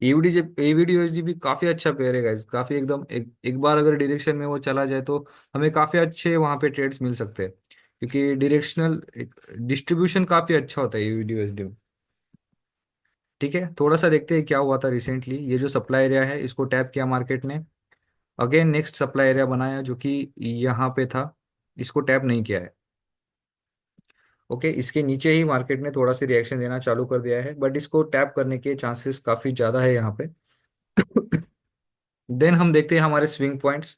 एवीडी एवीडी यूएसडी भी काफी अच्छा पेयर है गाइस, काफी एकदम एक बार अगर डायरेक्शन में वो चला जाए तो हमें काफी अच्छे वहां पे ट्रेड्स मिल सकते हैं, क्योंकि डायरेक्शनल डिस्ट्रीब्यूशन काफी अच्छा होता है एवीडी यूएसडी में। ठीक है, थोड़ा सा देखते हैं क्या हुआ था रिसेंटली। ये जो सप्लाई एरिया है इसको टैप किया मार्केट ने, अगेन नेक्स्ट सप्लाई एरिया बनाया जो कि यहाँ पे था, इसको टैप नहीं किया है। ओके, इसके नीचे ही मार्केट ने थोड़ा सा रिएक्शन देना चालू कर दिया है, बट इसको टैप करने के चांसेस काफी ज्यादा है यहाँ पे। देन हम देखते हैं हमारे स्विंग पॉइंट्स।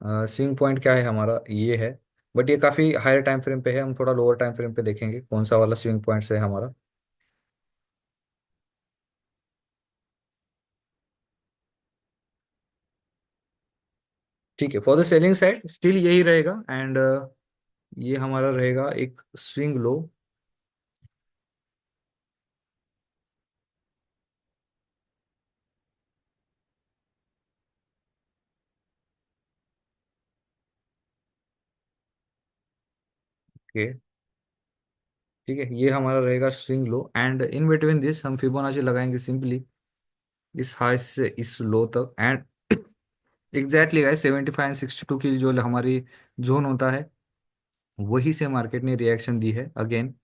स्विंग पॉइंट क्या है हमारा, ये है। बट ये काफी हायर टाइम फ्रेम पे है, हम थोड़ा लोअर टाइम फ्रेम पे देखेंगे कौन सा वाला स्विंग पॉइंट्स है हमारा। ठीक है, for the selling side still यही रहेगा। एंड ये हमारा रहेगा एक स्विंग लो। ओके, ठीक है, ये हमारा रहेगा swing low. And in between this हम फिबोनाची लगाएंगे सिंपली इस हाई से इस लो तक। एंड एग्जैक्टली गाइस 75 एंड 62 की जो हमारी जोन होता है वही से मार्केट ने रिएक्शन दी है अगेन।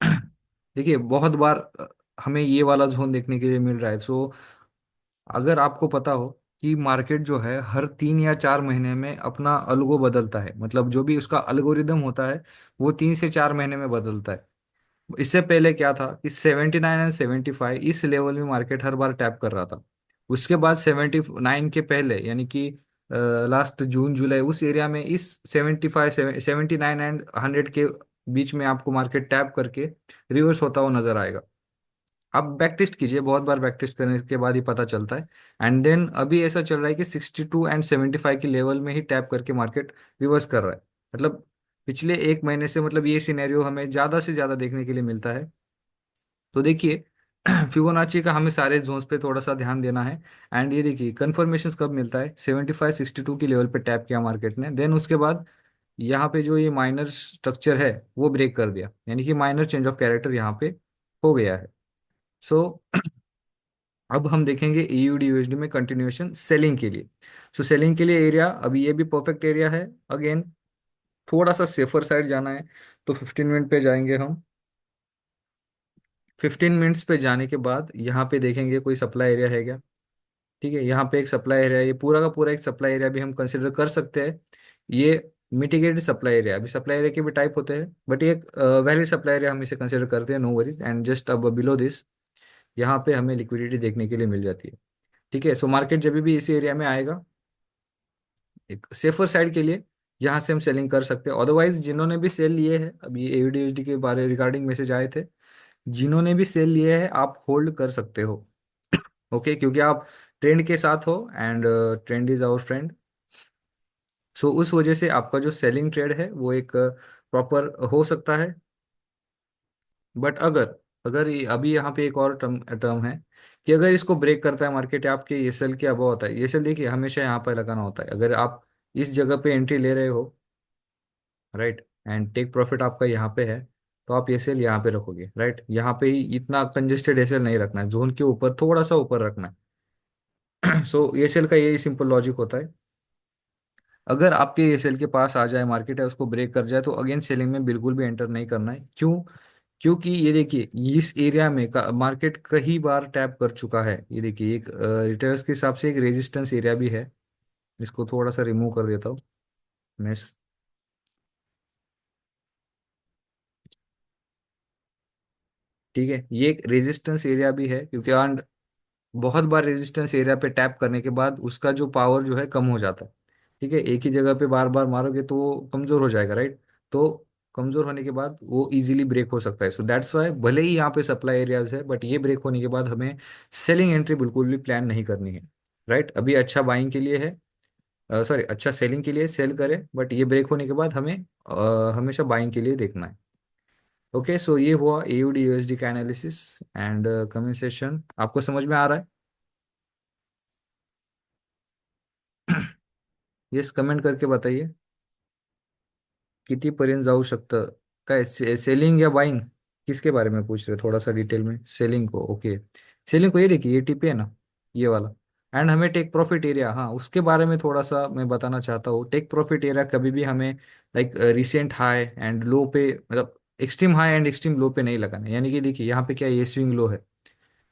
देखिए बहुत बार हमें ये वाला जोन देखने के लिए मिल रहा है। सो अगर आपको पता हो कि मार्केट जो है हर 3 या 4 महीने में अपना अलगो बदलता है, मतलब जो भी उसका अल्गोरिदम होता है वो 3 से 4 महीने में बदलता है। इससे पहले क्या था कि 79 एंड 75 इस लेवल में मार्केट हर बार टैप कर रहा था। उसके बाद 79 के पहले यानी कि लास्ट जून जुलाई उस एरिया में इस 75 79 एंड 100 के बीच में आपको मार्केट टैप करके रिवर्स होता हुआ नजर आएगा। आप बैक टेस्ट कीजिए, बहुत बार बैक टेस्ट करने के बाद ही पता चलता है। एंड देन अभी ऐसा चल रहा है कि 62 एंड 75 की लेवल में ही टैप करके मार्केट रिवर्स कर रहा है। मतलब पिछले एक महीने से मतलब ये सिनेरियो हमें ज्यादा से ज्यादा देखने के लिए मिलता है। तो देखिए फिबोनाची का हमें सारे जोन्स पे थोड़ा सा ध्यान देना है। एंड ये देखिए कन्फर्मेशन कब मिलता है, 75 62 की लेवल पे टैप किया मार्केट ने, देन उसके बाद यहाँ पे जो ये माइनर स्ट्रक्चर है वो ब्रेक कर दिया, यानी कि माइनर चेंज ऑफ कैरेक्टर यहाँ पे हो गया है। सो अब हम देखेंगे एयूडी यूएसडी में कंटिन्यूएशन सेलिंग के लिए। सो सेलिंग के लिए एरिया, अभी ये भी परफेक्ट एरिया है। अगेन थोड़ा सा सेफर साइड जाना है तो 15 मिनट पे जाएंगे हम। 15 मिनट्स पे जाने के बाद यहाँ पे देखेंगे कोई सप्लाई एरिया है क्या। ठीक है, यहाँ पे एक सप्लाई एरिया है, ये पूरा का पूरा एक सप्लाई एरिया भी हम कंसिडर कर सकते हैं। ये मिटिगेटेड सप्लाई एरिया, अभी सप्लाई एरिया के भी टाइप होते हैं, बट ये एक वैलिड सप्लाई एरिया हम इसे कंसिडर करते हैं, नो वरीज। एंड जस्ट अब बिलो दिस यहाँ पे हमें लिक्विडिटी देखने के लिए मिल जाती है। ठीक है, सो मार्केट जब भी इसी एरिया में आएगा एक सेफर साइड के लिए यहाँ से हम सेलिंग कर सकते हैं। अदरवाइज जिन्होंने भी सेल लिए हैं, अभी एयूडीएसडी के बारे रिगार्डिंग मैसेज आए थे, जिन्होंने भी सेल लिए हैं आप होल्ड कर सकते हो। ओके, क्योंकि आप ट्रेंड के साथ हो and trend is our friend. So उस वजह से आपका जो सेलिंग ट्रेड है वो एक प्रॉपर हो सकता है। बट अगर अगर अभी यहाँ पे एक और टर्म टर्म है कि अगर इसको ब्रेक करता है मार्केट, आपके ये सेल के अबव होता है, ये सेल देखिए हमेशा यहाँ पर लगाना होता है। अगर आप इस जगह पे एंट्री ले रहे हो, राइट, एंड टेक प्रॉफिट आपका यहाँ पे है, तो आप ये सेल यहाँ पे रखोगे, राइट। यहाँ पे ही इतना कंजेस्टेड एसेल नहीं रखना है, जोन के ऊपर थोड़ा सा ऊपर रखना है। सो ये सेल का यही सिंपल लॉजिक होता है। अगर आपके ये सेल के पास आ जाए, मार्केट है उसको ब्रेक कर जाए, तो अगेन सेलिंग में बिल्कुल भी एंटर नहीं करना है। क्यों? क्योंकि ये देखिए इस एरिया में का मार्केट कई बार टैप कर चुका है। ये देखिए एक रिटेलर्स के हिसाब से एक रेजिस्टेंस एरिया भी है। इसको थोड़ा सा रिमूव कर देता हूँ मैं। ठीक है, ये एक रेजिस्टेंस एरिया भी है, क्योंकि बहुत बार रेजिस्टेंस एरिया पे टैप करने के बाद उसका जो पावर जो है कम हो जाता है। ठीक है, एक ही जगह पे बार बार मारोगे तो वो कमजोर हो जाएगा, राइट। तो कमजोर होने के बाद वो इजीली ब्रेक हो सकता है। सो दैट्स वाई भले ही यहाँ पे सप्लाई एरियाज है, बट ये ब्रेक होने के बाद हमें सेलिंग एंट्री बिल्कुल भी प्लान नहीं करनी है, राइट। अभी अच्छा बाइंग के लिए है, सॉरी अच्छा सेलिंग के लिए सेल करें, बट ये ब्रेक होने के बाद हमें हमेशा बाइंग के लिए देखना है। ओके, सो ये हुआ एयूडी यूएसडी का एनालिसिस एंड कमिंग सेशन। आपको समझ में आ रहा है? यस, कमेंट करके बताइए कितीपर्यंत जाऊ शकतं। काय सेलिंग या बाइंग, किसके बारे में पूछ रहे, थोड़ा सा डिटेल में। सेलिंग को, ओके। सेलिंग को ये देखिए ये टीपी है ना, ये वाला। एंड हमें टेक प्रॉफिट एरिया, हाँ उसके बारे में थोड़ा सा मैं बताना चाहता हूँ। टेक प्रॉफिट एरिया कभी भी हमें like recent high and low पे, मतलब extreme high and extreme low पे नहीं लगाना है। यानी कि देखिए यहाँ पे क्या है, ये स्विंग लो है,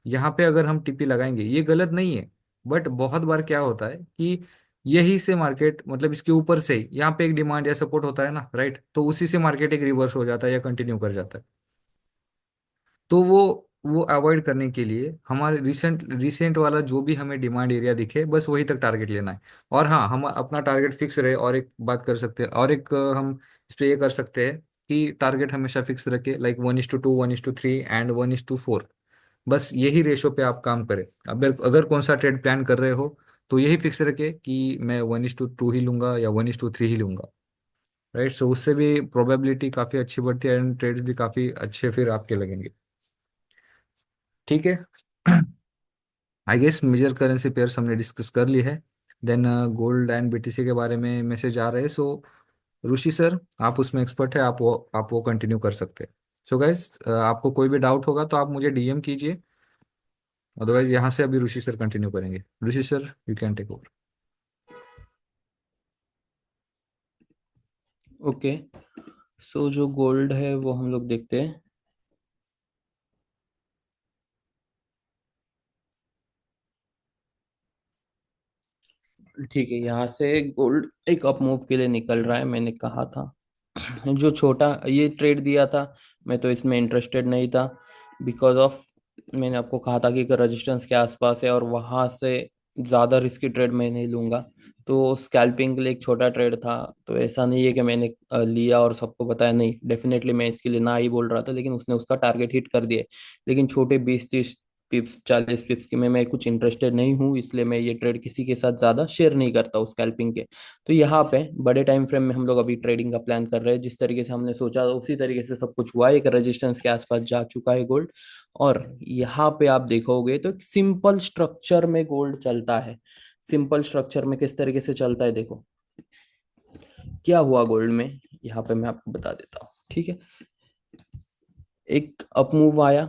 यहाँ पे अगर हम टीपी लगाएंगे ये गलत नहीं है। बट बहुत बार क्या होता है कि यही से मार्केट, मतलब इसके ऊपर से ही यहाँ पे एक डिमांड या सपोर्ट होता है ना, राइट, तो उसी से मार्केट एक रिवर्स हो जाता है या कंटिन्यू कर जाता है। तो वो अवॉइड करने के लिए हमारे रिसेंट रिसेंट वाला जो भी हमें डिमांड एरिया दिखे, बस वही तक टारगेट लेना है। और हाँ, हम अपना टारगेट फिक्स रहे। और एक बात कर सकते हैं, और एक हम इस पे ये कर सकते हैं कि टारगेट हमेशा फिक्स रखे, लाइक 1:2, 1:3 एंड 1:4। बस यही रेशो पे आप काम करें। अगर अगर कौन सा ट्रेड प्लान कर रहे हो तो यही फिक्स रखे कि मैं 1:2 ही लूंगा या 1:3 ही लूंगा, राइट। सो उससे भी प्रोबेबिलिटी काफ़ी अच्छी बढ़ती है एंड ट्रेड्स भी काफ़ी अच्छे फिर आपके लगेंगे। ठीक है। I guess major currency pairs हमने डिस्कस कर ली है। देन गोल्ड एंड बीटीसी के बारे में मैसेज आ रहे हैं। सो ऋषि सर, आप उसमें एक्सपर्ट है, आप वो कंटिन्यू कर सकते हैं। सो गाइज आपको कोई भी डाउट होगा तो आप मुझे डीएम कीजिए। अदरवाइज यहाँ से अभी ऋषि सर कंटिन्यू करेंगे। Rishi sir, you can take over. Okay, so जो गोल्ड है वो हम लोग देखते हैं। ठीक है, यहाँ से गोल्ड एक अप मूव के लिए निकल रहा है। मैंने कहा था जो छोटा ये ट्रेड दिया था, मैं तो इसमें इंटरेस्टेड नहीं था, बिकॉज ऑफ मैंने आपको कहा था कि एक रेजिस्टेंस के आसपास है और वहां से ज्यादा रिस्की ट्रेड मैं नहीं लूंगा। तो स्कैल्पिंग के लिए एक छोटा ट्रेड था, तो ऐसा नहीं है कि मैंने लिया और सबको बताया, नहीं, डेफिनेटली मैं इसके लिए ना ही बोल रहा था, लेकिन उसने उसका टारगेट हिट कर दिया। लेकिन छोटे 20-30 पिप्स 40 पिप्स की में मैं कुछ इंटरेस्टेड नहीं हूँ, इसलिए मैं ये ट्रेड किसी के साथ ज्यादा शेयर नहीं करता हूँ स्कैल्पिंग के। तो यहाँ पे बड़े टाइम फ्रेम में हम लोग अभी ट्रेडिंग का प्लान कर रहे हैं, जिस तरीके से हमने सोचा उसी तरीके से सब कुछ हुआ है। एक रेजिस्टेंस के आसपास जा चुका है गोल्ड। और यहाँ पे आप देखोगे तो एक सिंपल स्ट्रक्चर में गोल्ड चलता है। सिंपल स्ट्रक्चर में किस तरीके से चलता है देखो, क्या हुआ गोल्ड में, यहाँ पे मैं आपको बता देता हूँ, ठीक है। एक अप मूव आया,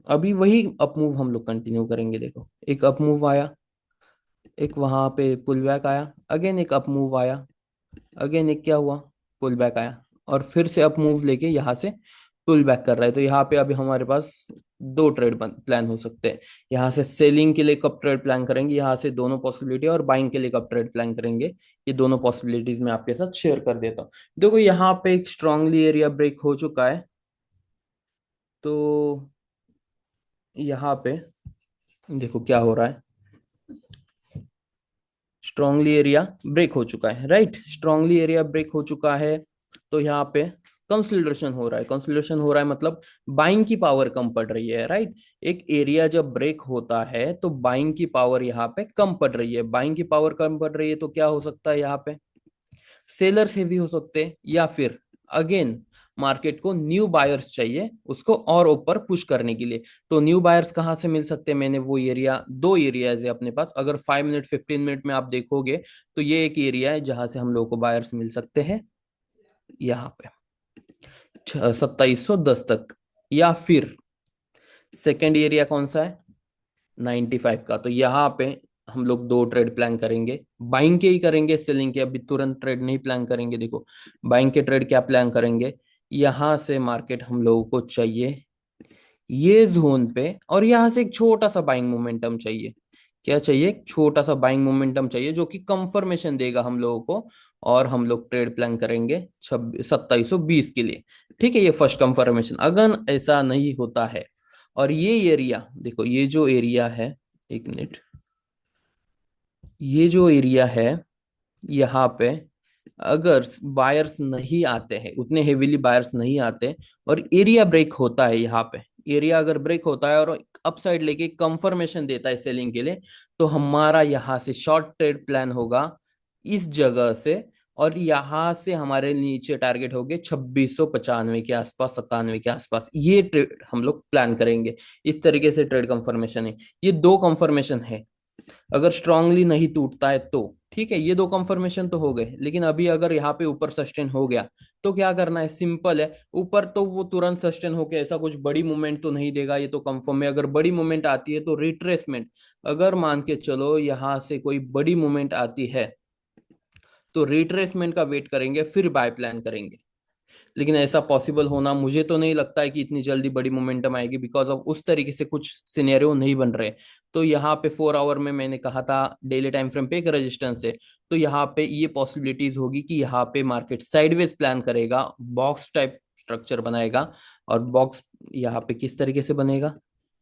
अभी वही अप मूव हम लोग कंटिन्यू करेंगे। देखो एक अप मूव आया, एक वहां पे पुल बैक आया, अगेन एक अप मूव आया, अगेन एक क्या हुआ, पुल बैक आया, और फिर से अप मूव लेके यहाँ से पुल बैक कर रहा है। तो यहाँ पे अभी हमारे पास दो ट्रेड प्लान हो सकते हैं। यहाँ से सेलिंग के लिए कब ट्रेड प्लान करेंगे, यहाँ से दोनों पॉसिबिलिटी, और बाइंग के लिए कब ट्रेड प्लान करेंगे, ये दोनों पॉसिबिलिटीज मैं आपके साथ शेयर कर देता हूँ। देखो यहाँ पे एक स्ट्रांगली एरिया ब्रेक हो चुका है, तो यहाँ पे देखो क्या हो रहा है, स्ट्रांगली एरिया ब्रेक हो चुका है, राइट, स्ट्रांगली एरिया ब्रेक हो चुका है। तो यहाँ पे कंसोलिडेशन हो रहा है, कंसोलिडेशन हो रहा है मतलब बाइंग की पावर कम पड़ रही है, राइट। एक एरिया जब ब्रेक होता है तो बाइंग की पावर यहाँ पे कम पड़ रही है, बाइंग की पावर कम पड़ रही है, तो क्या हो सकता है, यहाँ पे सेलर्स हेवी हो सकते हैं, या फिर अगेन मार्केट को न्यू बायर्स चाहिए उसको और ऊपर पुश करने के लिए। तो न्यू बायर्स कहाँ से मिल सकते हैं, मैंने वो एरिया, दो एरियाज है अपने पास, अगर 5 मिनट 15 मिनट में आप देखोगे तो ये एक एरिया है जहां से हम लोगों को बायर्स मिल सकते हैं, यहाँ पे 2710 तक। या फिर सेकेंड एरिया कौन सा है, 95 का। तो यहाँ पे हम लोग दो ट्रेड प्लान करेंगे, बाइंग के ही करेंगे, सेलिंग के अभी तुरंत ट्रेड नहीं प्लान करेंगे। देखो बाइंग के ट्रेड क्या प्लान करेंगे, यहाँ से मार्केट हम लोगों को चाहिए ये जोन पे, और यहाँ से एक छोटा सा बाइंग मोमेंटम चाहिए। क्या चाहिए, एक छोटा सा बाइंग मोमेंटम चाहिए जो कि कंफर्मेशन देगा हम लोगों को, और हम लोग ट्रेड प्लान करेंगे 2720 के लिए। ठीक है, ये फर्स्ट कंफर्मेशन। अगर ऐसा नहीं होता है और ये एरिया देखो, ये जो एरिया है, एक मिनट, ये जो एरिया है यहाँ पे, अगर बायर्स नहीं आते हैं, उतने हेवीली बायर्स नहीं आते, और एरिया ब्रेक होता है यहाँ पे, एरिया अगर ब्रेक होता है और अपसाइड लेके कंफर्मेशन देता है सेलिंग के लिए, तो हमारा यहाँ से शॉर्ट ट्रेड प्लान होगा इस जगह से, और यहाँ से हमारे नीचे टारगेट होंगे 2695 के आसपास, 97 के आसपास, ये ट्रेड हम लोग प्लान करेंगे। इस तरीके से ट्रेड कंफर्मेशन है, ये दो कंफर्मेशन है। अगर स्ट्रांगली नहीं टूटता है तो ठीक है, ये दो कंफर्मेशन तो हो गए, लेकिन अभी अगर यहाँ पे ऊपर सस्टेन हो गया तो क्या करना है, सिंपल है। ऊपर तो वो तुरंत सस्टेन होके ऐसा कुछ बड़ी मूवमेंट तो नहीं देगा, ये तो कंफर्म है। अगर बड़ी मूवमेंट आती है तो रिट्रेसमेंट, अगर मान के चलो यहाँ से कोई बड़ी मूवमेंट आती है तो रिट्रेसमेंट का वेट करेंगे, फिर बाय प्लान करेंगे। लेकिन ऐसा पॉसिबल होना मुझे तो नहीं लगता है कि इतनी जल्दी बड़ी मोमेंटम आएगी, बिकॉज ऑफ उस तरीके से कुछ सिनेरियो नहीं बन रहे। तो यहाँ पे 4 आवर में मैंने कहा था डेली टाइम फ्रेम पे एक रेजिस्टेंस है, तो यहाँ पे ये पॉसिबिलिटीज होगी कि यहाँ पे मार्केट साइडवेज प्लान करेगा, बॉक्स टाइप स्ट्रक्चर बनाएगा। और बॉक्स यहाँ पे किस तरीके से बनेगा,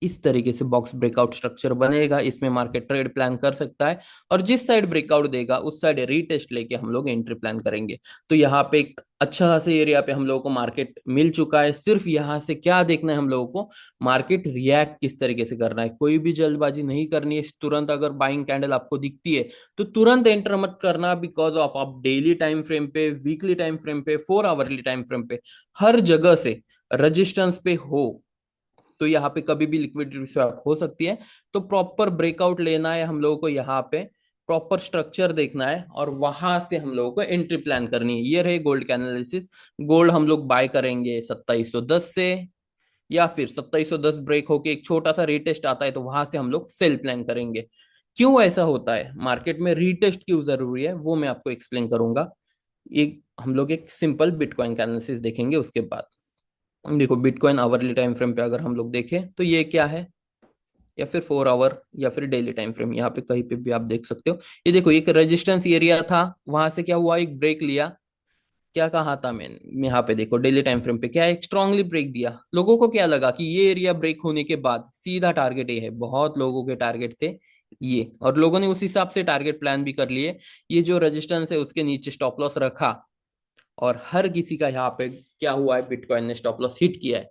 इस तरीके से बॉक्स ब्रेकआउट स्ट्रक्चर बनेगा, इसमें मार्केट ट्रेड प्लान कर सकता है, और जिस साइड ब्रेकआउट देगा उस साइड रीटेस्ट लेके हम लोग एंट्री प्लान करेंगे। तो यहाँ पे एक अच्छा खासे एरिया पे हम लोगों को मार्केट मिल चुका है। सिर्फ यहाँ से क्या देखना है हम लोगों को, मार्केट रिएक्ट किस तरीके से करना है, कोई भी जल्दबाजी नहीं करनी है। तुरंत अगर बाइंग कैंडल आपको दिखती है तो तुरंत एंटर मत करना, बिकॉज ऑफ आप डेली टाइम फ्रेम पे, वीकली टाइम फ्रेम पे, 4 आवरली टाइम फ्रेम पे, हर जगह से रजिस्टेंस पे हो, तो यहाँ पे कभी भी लिक्विडिटी स्वैप हो सकती है। तो प्रॉपर ब्रेकआउट लेना है हम लोगों को, यहाँ पे प्रॉपर स्ट्रक्चर देखना है, और वहां से हम लोगों को एंट्री प्लान करनी है। ये रहे गोल्ड का एनालिसिस। गोल्ड हम लोग बाय करेंगे 2710 से, या फिर 2710 ब्रेक होके एक छोटा सा रीटेस्ट आता है तो वहां से हम लोग सेल प्लान करेंगे। क्यों ऐसा होता है मार्केट में, रीटेस्ट क्यों जरूरी है, वो मैं आपको एक्सप्लेन करूंगा। एक हम लोग एक सिंपल बिटकॉइन का एनालिसिस देखेंगे उसके बाद। देखो बिटकॉइन आवरली टाइम फ्रेम पे अगर हम लोग देखें तो ये क्या है, या फिर 4 आवर, या फिर डेली टाइम फ्रेम, यहाँ पे कहीं पे भी आप देख सकते हो। ये देखो एक रेजिस्टेंस एरिया था, वहां से क्या हुआ, एक ब्रेक लिया। क्या कहा था मैंने, यहाँ पे देखो डेली टाइम फ्रेम पे क्या है, एक स्ट्रांगली ब्रेक दिया। लोगों को क्या लगा कि ये एरिया ब्रेक होने के बाद सीधा टारगेट ये है, बहुत लोगों के टारगेट थे ये, और लोगों ने उस हिसाब से टारगेट प्लान भी कर लिए। ये जो रेजिस्टेंस है उसके नीचे स्टॉप लॉस रखा, और हर किसी का यहाँ पे क्या हुआ है, बिटकॉइन ने स्टॉप लॉस हिट किया है।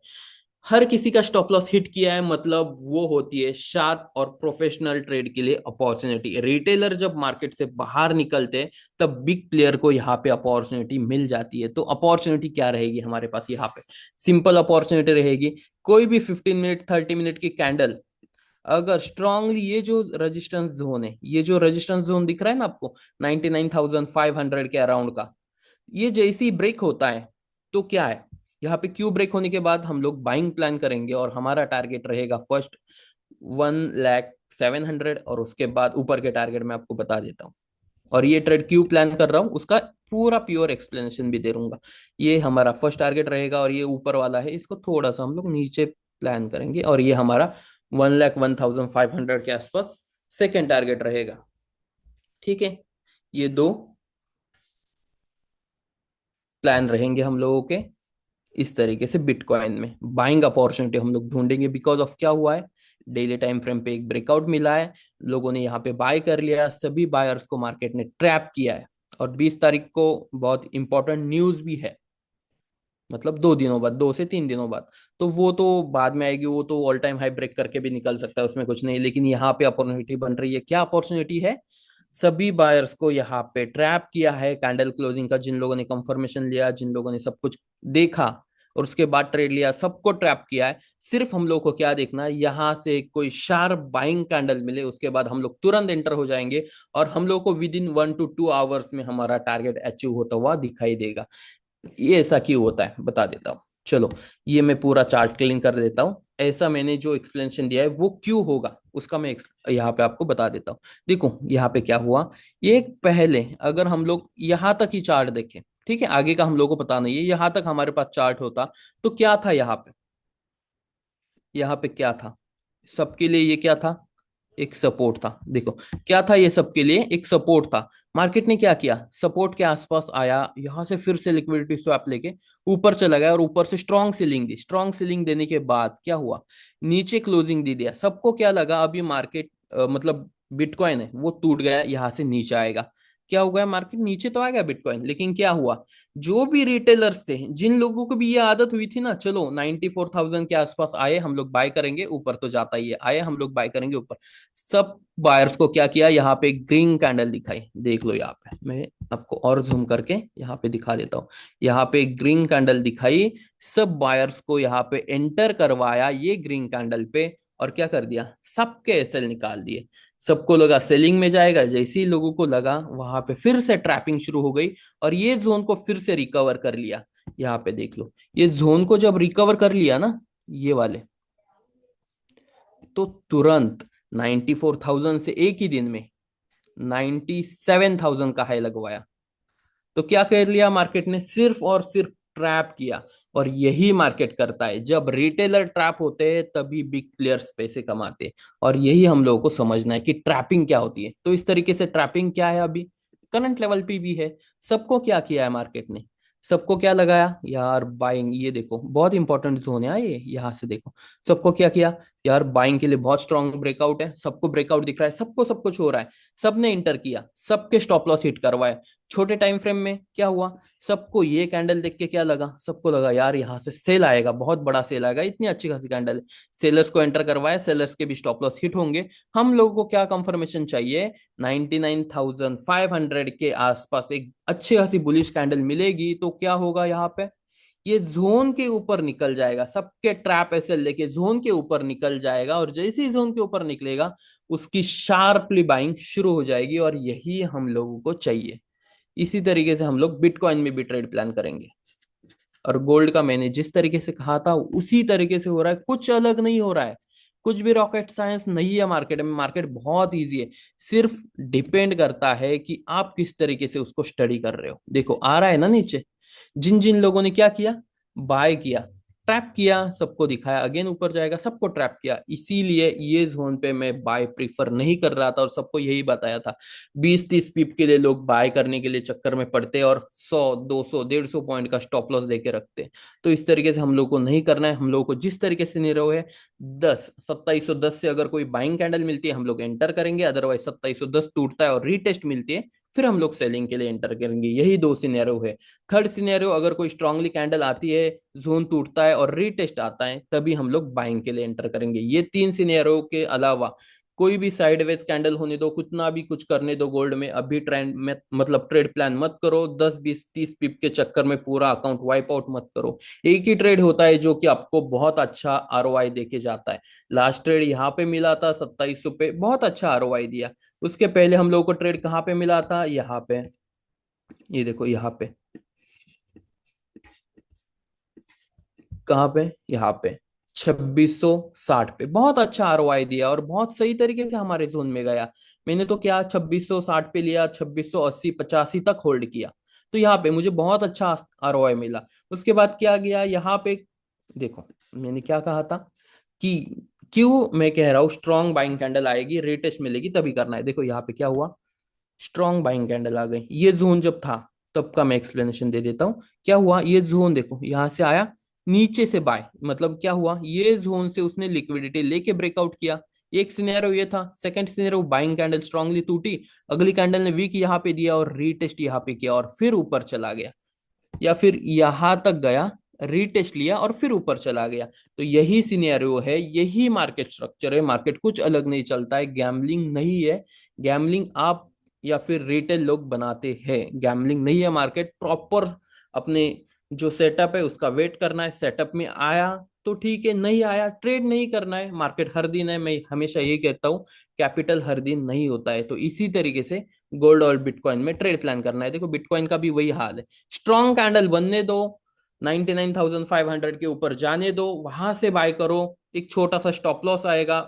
हर किसी का स्टॉप लॉस हिट किया है, मतलब वो होती है शार्प और प्रोफेशनल ट्रेड के लिए अपॉर्चुनिटी। रिटेलर जब मार्केट से बाहर निकलते हैं तब बिग प्लेयर को यहाँ पे अपॉर्चुनिटी मिल जाती है। तो अपॉर्चुनिटी क्या रहेगी हमारे पास यहाँ पे, सिंपल अपॉर्चुनिटी रहेगी। कोई भी 15 मिनट 30 मिनट की कैंडल अगर स्ट्रांगली, ये जो रेजिस्टेंस जोन है, ये जो रेजिस्टेंस जोन दिख रहा है ना आपको 99,500 के अराउंड का, ये जैसे ही ब्रेक होता है तो क्या है, यहाँ पे क्यू ब्रेक होने के बाद हम लोग बाइंग प्लान करेंगे, और हमारा टारगेट रहेगा फर्स्ट 1,07,000, और उसके बाद ऊपर के टारगेट मैं आपको बता देता हूँ। और ये ट्रेड क्यू प्लान कर रहा हूँ उसका पूरा प्योर एक्सप्लेनेशन भी दे दूंगा। ये हमारा फर्स्ट टारगेट रहेगा, और ये ऊपर वाला है इसको थोड़ा सा हम लोग नीचे प्लान करेंगे, और ये हमारा 1,01,500 के आसपास सेकेंड टारगेट रहेगा। ठीक है, ये दो प्लान रहेंगे हम लोगों के। इस तरीके से बिटकॉइन में बाइंग अपॉर्चुनिटी हम लोग ढूंढेंगे, बिकॉज ऑफ क्या हुआ है, डेली टाइम फ्रेम पे एक ब्रेकआउट मिला है, लोगों ने यहाँ पे बाय कर लिया, सभी बायर्स को मार्केट ने ट्रैप किया है। और 20 तारीख को बहुत इंपॉर्टेंट न्यूज भी है, मतलब 2 दिनों बाद, 2 से 3 दिनों बाद। तो वो तो बाद में आएगी, वो तो ऑल टाइम हाई ब्रेक करके भी निकल सकता है, उसमें कुछ नहीं। लेकिन यहाँ पे अपॉर्चुनिटी बन रही है, क्या अपॉर्चुनिटी है, सभी बायर्स को यहाँ पे ट्रैप किया है कैंडल क्लोजिंग का। जिन लोगों ने कंफर्मेशन लिया, जिन लोगों ने सब कुछ देखा और उसके बाद ट्रेड लिया, सबको ट्रैप किया है। सिर्फ हम लोग को क्या देखना है, यहाँ से कोई शार्प बाइंग कैंडल मिले, उसके बाद हम लोग तुरंत एंटर हो जाएंगे, और हम लोग को विद इन 1 to 2 आवर्स में हमारा टारगेट अचीव होता हुआ दिखाई देगा। ये ऐसा क्यों होता है बता देता हूँ, चलो। ये मैं पूरा चार्ट क्लीन कर देता हूँ। ऐसा मैंने जो एक्सप्लेनेशन दिया है वो क्यों होगा उसका मैं यहाँ पे आपको बता देता हूँ। देखो यहाँ पे क्या हुआ, ये पहले अगर हम लोग यहाँ तक ही चार्ट देखें, ठीक है, आगे का हम लोग को पता नहीं है, यहाँ तक हमारे पास चार्ट होता तो क्या था यहाँ पे, यहाँ पे क्या था, सबके लिए ये क्या था, एक सपोर्ट था। देखो क्या था, ये सबके लिए एक सपोर्ट था। मार्केट ने क्या किया, सपोर्ट के आसपास आया, यहां से फिर से लिक्विडिटी स्वैप लेके ऊपर चला गया, और ऊपर से स्ट्रॉन्ग सीलिंग दी। स्ट्रॉन्ग सीलिंग देने के बाद क्या हुआ, नीचे क्लोजिंग दे दिया। सबको क्या लगा अभी मार्केट मतलब बिटकॉइन है वो टूट गया, यहाँ से नीचे आएगा। क्या हो गया, मार्केट नीचे तो आएगा बिटकॉइन, लेकिन क्या हुआ, जो भी रिटेलर्स थे, जिन लोगों को भी ये आदत हुई थी ना, चलो 94,000 के आसपास आए हम लोग बाय करेंगे, ऊपर तो जाता ही है, आए हम लोग बाय करेंगे ऊपर, सब बायर्स को क्या किया, यहाँ पे ग्रीन कैंडल दिखाई। देख लो यहाँ पे मैं आपको और जूम करके यहाँ पे दिखा देता हूँ। यहाँ पे ग्रीन कैंडल दिखाई, सब बायर्स को यहाँ पे एंटर करवाया ये ग्रीन कैंडल पे, और क्या कर दिया, सबके एसएल निकाल दिए। सबको लगा सेलिंग में जाएगा, जैसे ही लोगों को लगा वहां पे फिर से ट्रैपिंग शुरू हो गई, और ये जोन को फिर से रिकवर कर लिया। यहाँ पे देख लो, ये जोन को जब रिकवर कर लिया ना, ये वाले, तो तुरंत 94,000 से एक ही दिन में 97,000 का हाई लगवाया। तो क्या कर लिया मार्केट ने, सिर्फ और सिर्फ ट्रैप किया। और यही मार्केट करता है, जब रिटेलर ट्रैप होते हैं तभी बिग प्लेयर्स पैसे कमाते हैं। और यही हम लोगों को समझना है कि ट्रैपिंग क्या होती है। तो इस तरीके से ट्रैपिंग क्या है, अभी करंट लेवल पे भी है। सबको क्या किया है मार्केट ने, सबको क्या लगाया यार, बाइंग। ये देखो बहुत इंपॉर्टेंट जोन है ये, यहाँ से देखो सबको क्या किया यार, बाइंग के लिए बहुत स्ट्रांग ब्रेकआउट है, सबको ब्रेकआउट दिख रहा है, सबको सब कुछ हो रहा है, सबने इंटर किया, सबके स्टॉप लॉस हिट करवाए। छोटे टाइम फ्रेम में क्या हुआ, सबको ये कैंडल देख के क्या लगा, सबको लगा यार यहाँ से सेल आएगा, बहुत बड़ा सेल आएगा, इतनी अच्छी खासी कैंडल है। सेलर्स को एंटर करवाया, सेलर्स के भी स्टॉप लॉस हिट होंगे। हम लोगों को क्या कंफर्मेशन चाहिए, 99,500 के आसपास एक अच्छी खासी बुलिश कैंडल मिलेगी तो क्या होगा, यहाँ पे ये जोन के ऊपर निकल जाएगा, सबके ट्रैप ऐसे लेके जोन के ऊपर निकल जाएगा, और जैसे ही जोन के ऊपर निकलेगा उसकी शार्पली बाइंग शुरू हो जाएगी, और यही हम लोगों को चाहिए। इसी तरीके से हम लोग बिटकॉइन में भी ट्रेड प्लान करेंगे। और गोल्ड का मैंने जिस तरीके से कहा था उसी तरीके से हो रहा है, कुछ अलग नहीं हो रहा है। कुछ भी रॉकेट साइंस नहीं है मार्केट में, मार्केट बहुत इजी है। सिर्फ डिपेंड करता है कि आप किस तरीके से उसको स्टडी कर रहे हो। देखो आ रहा है ना नीचे, जिन जिन लोगों ने क्या किया, बाय किया, ट्रैप किया, सबको दिखाया अगेन ऊपर जाएगा, सबको ट्रैप किया, इसीलिए ये जोन पे मैं बाय प्रीफर नहीं कर रहा था और सबको यही बताया था। 20-30 पिप के लिए लोग बाय करने के लिए चक्कर में पड़ते और 100 200 150 पॉइंट का स्टॉप लॉस देके रखते। तो इस तरीके से हम लोग को नहीं करना है। हम लोग को जिस तरीके से निरो है 2710 से अगर कोई बाइंग कैंडल मिलती है हम लोग एंटर करेंगे, अदरवाइज 2710 टूटता है और रीटेस्ट मिलती है फिर हम लोग सेलिंग के लिए एंटर करेंगे। यही दो सिनेरियो है। थर्ड सिनेरियो, अगर कोई स्ट्रांगली कैंडल आती है, जोन टूटता है और रीटेस्ट आता है, तभी हम लोग बाइंग के लिए एंटर करेंगे। ये तीन सिनेरियो के अलावा कोई भी साइडवेज कैंडल होने दो, कितना भी कुछ करने दो गोल्ड में, अभी ट्रेंड में मतलब ट्रेड प्लान मत करो। 10 20 30 पिप के चक्कर में पूरा अकाउंट वाइप आउट मत करो। एक ही ट्रेड होता है जो कि आपको बहुत अच्छा आरओआई देके जाता है। लास्ट ट्रेड यहाँ पे मिला था 2700 पे, बहुत अच्छा आरओआई दिया। उसके पहले हम लोगों को ट्रेड कहाँ पे मिला था, यहाँ पे, ये देखो यहाँ पे, कहाँ पे, यहाँ पे 2660 पे बहुत अच्छा आरओआई दिया और बहुत सही तरीके से हमारे जोन में गया। मैंने तो क्या 2660 पे लिया, 2680 85 तक होल्ड किया, तो यहाँ पे मुझे बहुत अच्छा आरओआई मिला। उसके बाद क्या गया यहाँ पे, देखो मैंने क्या कहा था कि क्यों मैं कह रहा हूँ स्ट्रॉन्ग बाइंग कैंडल आएगी, रेटेस्ट मिलेगी तभी करना है। देखो यहाँ पे क्या हुआ, स्ट्रॉन्ग बाइंग कैंडल आ गई। ये जोन जब था तब का मैं एक्सप्लेनेशन दे देता हूँ। क्या हुआ, ये जोन देखो यहाँ से आया, नीचे से बाय, मतलब क्या हुआ, ये जोन से उसने लिक्विडिटी लेके ब्रेकआउट किया। एक सिनेरियो ये था। Second scenario, buying candle strongly टूटी, अगली कैंडल ने वीक यहाँ पे दिया और रीटेस्ट यहाँ पे किया और फिर ऊपर चला गया, या फिर यहां तक गया, रीटेस्ट लिया और फिर ऊपर चला गया। तो यही सिनेरियो है, यही मार्केट स्ट्रक्चर है। मार्केट कुछ अलग नहीं चलता है, गैम्बलिंग नहीं है। गैम्बलिंग आप या फिर रिटेल लोग बनाते हैं, गैम्बलिंग नहीं है। मार्केट प्रॉपर अपने जो सेटअप है उसका वेट करना है। सेटअप में आया तो ठीक है, नहीं आया ट्रेड नहीं करना है। मार्केट हर दिन है, मैं हमेशा यही कहता हूँ, कैपिटल हर दिन नहीं होता है। तो इसी तरीके से गोल्ड और बिटकॉइन में ट्रेड प्लान करना है। देखो बिटकॉइन का भी वही हाल है, स्ट्रॉन्ग कैंडल बनने दो, 99,500 के ऊपर जाने दो, वहां से बाय करो। एक छोटा सा स्टॉप लॉस आएगा,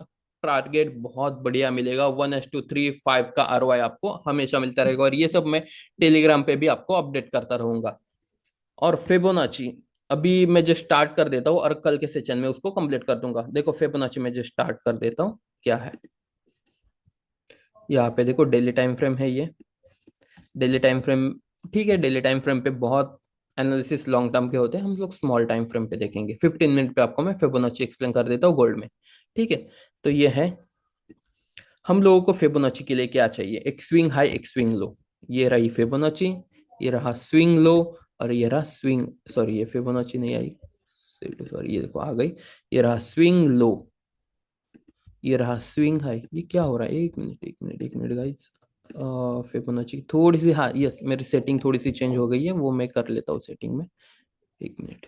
टारगेट बहुत बढ़िया मिलेगा। 1:3 5 का आरओआई आपको हमेशा मिलता रहेगा और ये सब मैं टेलीग्राम पे भी आपको अपडेट करता रहूंगा। और फिबोनाची अभी मैं जस्ट स्टार्ट कर देता हूँ और कल के सेशन में उसको कंप्लीट कर दूंगा। देखो फिबोनाची में जस्ट स्टार्ट कर देता हूँ, क्या है यहाँ पे देखो, डेली टाइम फ्रेम है ये, डेली टाइम फ्रेम। ठीक है, डेली टाइम फ्रेम पे बहुत एनालिसिस लॉन्ग टर्म के होते हैं, हम लोग स्मॉल टाइम फ्रेम पे देखेंगे। 15 मिनट पे आपको मैं फिबोनाची एक्सप्लेन कर देता हूँ गोल्ड में। ठीक है, तो ये है, हम लोगों को फिबोनाची के लिए क्या चाहिए, एक स्विंग हाई एक स्विंग लो। ये रही फिबोनाची, ये रहा स्विंग लो, और ये रहा स्विंग, सॉरी ये फिबोनाची नहीं आई, सॉरी ये देखो आ गई। ये रहा स्विंग लो, ये रहा स्विंग हाई। ये क्या हो रहा है, एक मिनट एक मिनट एक मिनट गाइस, फिबोनाची थोड़ी सी, हाँ यस मेरी सेटिंग थोड़ी सी चेंज हो गई है, वो मैं कर लेता हूँ सेटिंग में, एक मिनट।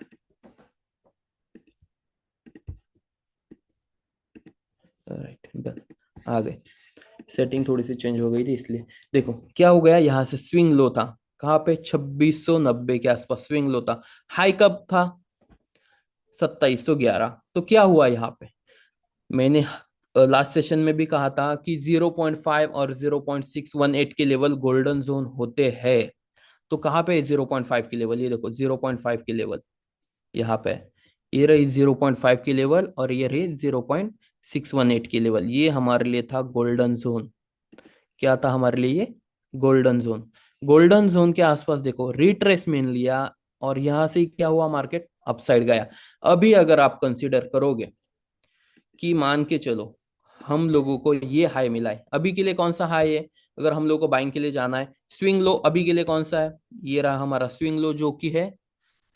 राइट डन, आ गए। सेटिंग थोड़ी सी चेंज हो गई थी इसलिए। देखो क्या हो गया, यहाँ से स्विंग लो था कहाँ पे, 2690 के आसपास स्विंग लो था। हाई कब था, 2711। तो क्या हुआ यहाँ पे, मैंने लास्ट सेशन में भी कहा था कि 0.5 और 0.618 के लेवल गोल्डन जोन होते हैं। तो कहाँ पे 0.5 की लेवल, ये देखो 0.5 की लेवल यहाँ पे, ये रही 0.5 की लेवल और ये रही 0.618 की लेवल। ये हमारे लिए था गोल्डन जोन। क्या था हमारे लिए ये, गोल्डन जोन। गोल्डन जोन के आसपास देखो रिट्रेसमेंट लिया और यहां से क्या हुआ, मार्केट अपसाइड गया। अभी अगर आप कंसीडर करोगे कि मान के चलो हम लोगों को ये हाई मिला है, अभी के लिए कौन सा हाई है, अगर हम लोगों को बाइंग के लिए जाना है, स्विंग लो अभी के लिए कौन सा है, ये रहा हमारा स्विंग लो जो कि है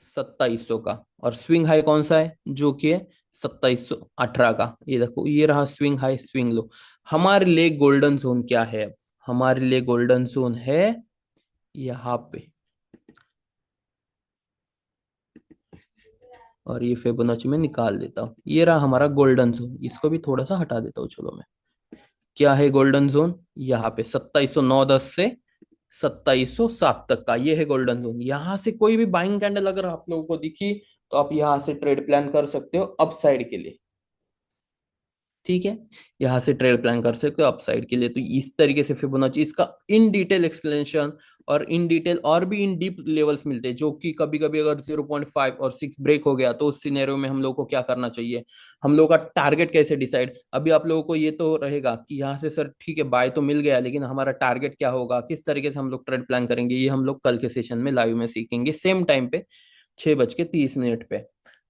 2700 का, और स्विंग हाई कौन सा है जो कि है 2718 का। ये देखो ये रहा स्विंग हाई स्विंग लो। हमारे लिए गोल्डन जोन क्या है अब, हमारे लिए गोल्डन जोन है यहाँ पे, और ये फिबोनाची में निकाल देता हूँ। ये रहा हमारा गोल्डन जोन, इसको भी थोड़ा सा हटा देता हूँ चलो मैं। क्या है गोल्डन जोन, यहाँ पे 2709 10 से 2707 तक का, ये है गोल्डन जोन। यहाँ से कोई भी बाइंग कैंडल अगर आप लोगों को दिखी तो आप यहाँ से ट्रेड प्लान कर सकते हो अपसाइड के लिए। ठीक है, यहाँ से ट्रेड प्लान कर सकते हो अपसाइड के लिए। तो इस तरीके से फिबोनाची इसका इन डिटेल एक्सप्लेनेशन, और इन डिटेल और भी इन डीप लेवल्स मिलते हैं, जो कि कभी कभी अगर 0.5 और 6 ब्रेक हो गया तो उस सिनेरियो में हम लोग को क्या करना चाहिए, हम लोग का टारगेट कैसे डिसाइड। अभी आप लोगों को ये तो रहेगा कि यहाँ से सर ठीक है बाय तो मिल गया, लेकिन हमारा टारगेट क्या होगा, किस तरीके से हम लोग ट्रेड प्लान करेंगे, ये हम लोग कल के सेशन में लाइव में सीखेंगे, सेम टाइम पे 6:30 पे।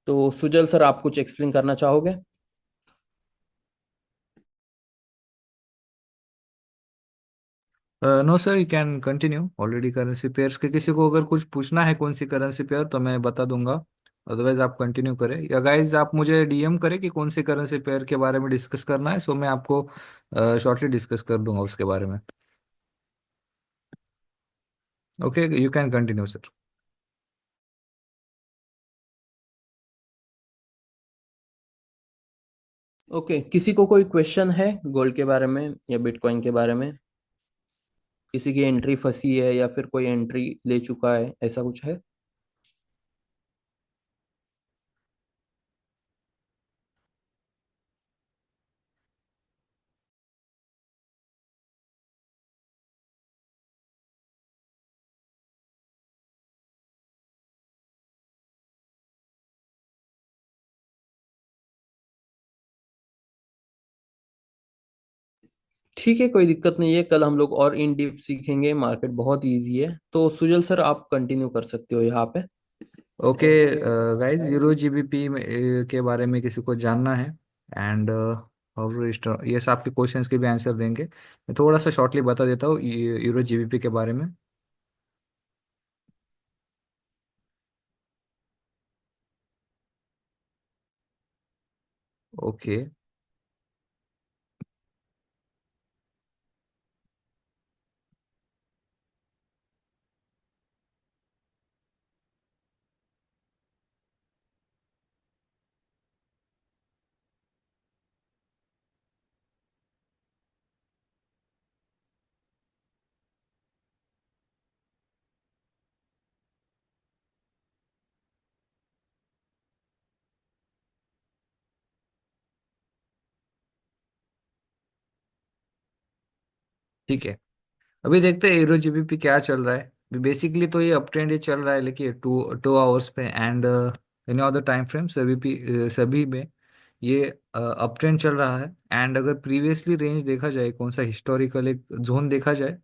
तो सुजल सर, आप कुछ एक्सप्लेन करना चाहोगे? No sir, you can continue. Already currency pairs के किसी को अगर कुछ पूछना है कौन सी करेंसी पेयर, तो मैं बता दूंगा। अदरवाइज आप कंटिन्यू करें, या गाइज आप मुझे डीएम करें कि कौन सी करेंसी पेयर के बारे में डिस्कस करना है, सो मैं आपको शॉर्टली डिस्कस कर दूंगा उसके बारे में। Okay, you can continue sir. Okay, किसी को कोई क्वेश्चन है गोल्ड के बारे में या बिटकॉइन के बारे में? किसी की एंट्री फंसी है या फिर कोई एंट्री ले चुका है, ऐसा कुछ है? ठीक है, कोई दिक्कत नहीं है, कल हम लोग और इन डीप सीखेंगे, मार्केट बहुत इजी है। तो सुजल सर, आप कंटिन्यू कर सकते हो यहाँ पे। ओके गाइज, यूरो जीबीपी के बारे में किसी को जानना है, एंड ये सब आपके क्वेश्चंस के भी आंसर देंगे। मैं थोड़ा सा शॉर्टली बता देता हूँ यूरो जीबीपी के बारे में। ओके। ठीक है, अभी देखते हैं हीरो जीबीपी क्या चल रहा है। बेसिकली तो ये अप ट्रेंड ही चल रहा है, लेकिन 2 आवर्स पे and any other time frame सभी में ये अप ट्रेंड चल रहा है। एंड अगर प्रीवियसली रेंज देखा जाए, कौन सा हिस्टोरिकल एक जोन देखा जाए,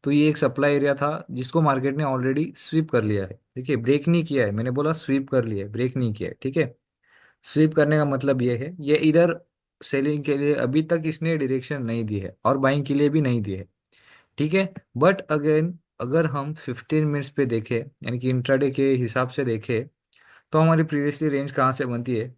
तो ये एक सप्लाई एरिया था जिसको मार्केट ने ऑलरेडी स्वीप कर लिया है। देखिए, ब्रेक नहीं किया है, मैंने बोला स्वीप कर लिया है, ब्रेक नहीं किया है। ठीक है, स्वीप करने का मतलब ये है, ये इधर सेलिंग के लिए अभी तक इसने डायरेक्शन नहीं दी है और बाइंग के लिए भी नहीं दी है। ठीक है, बट अगेन अगर हम 15 मिनट्स पे देखें, यानी कि इंट्राडे के हिसाब से देखें, तो हमारी प्रीवियसली रेंज कहाँ से बनती है।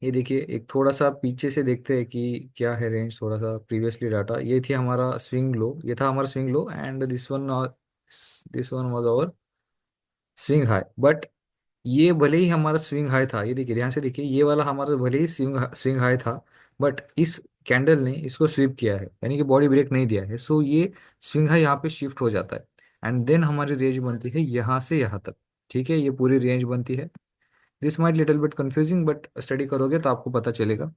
ये देखिए, एक थोड़ा सा पीछे से देखते हैं कि क्या है रेंज। थोड़ा सा प्रीवियसली डाटा, ये थी हमारा स्विंग लो, ये था हमारा swing low, and this one was our swing high. But ये भले ही हमारा स्विंग हाई था, ये देखिए ध्यान से देखिए, ये वाला हमारा भले ही स्विंग स्विंग हाई था, बट इस कैंडल ने इसको स्वीप किया है, यानी कि बॉडी ब्रेक नहीं दिया है। सो ये स्विंग हाई यहाँ पे शिफ्ट हो जाता है, एंड देन हमारी रेंज बनती है यहाँ से यहाँ तक। ठीक है, ये पूरी रेंज बनती है। This might little bit confusing, but study करोगे तो आपको पता चलेगा।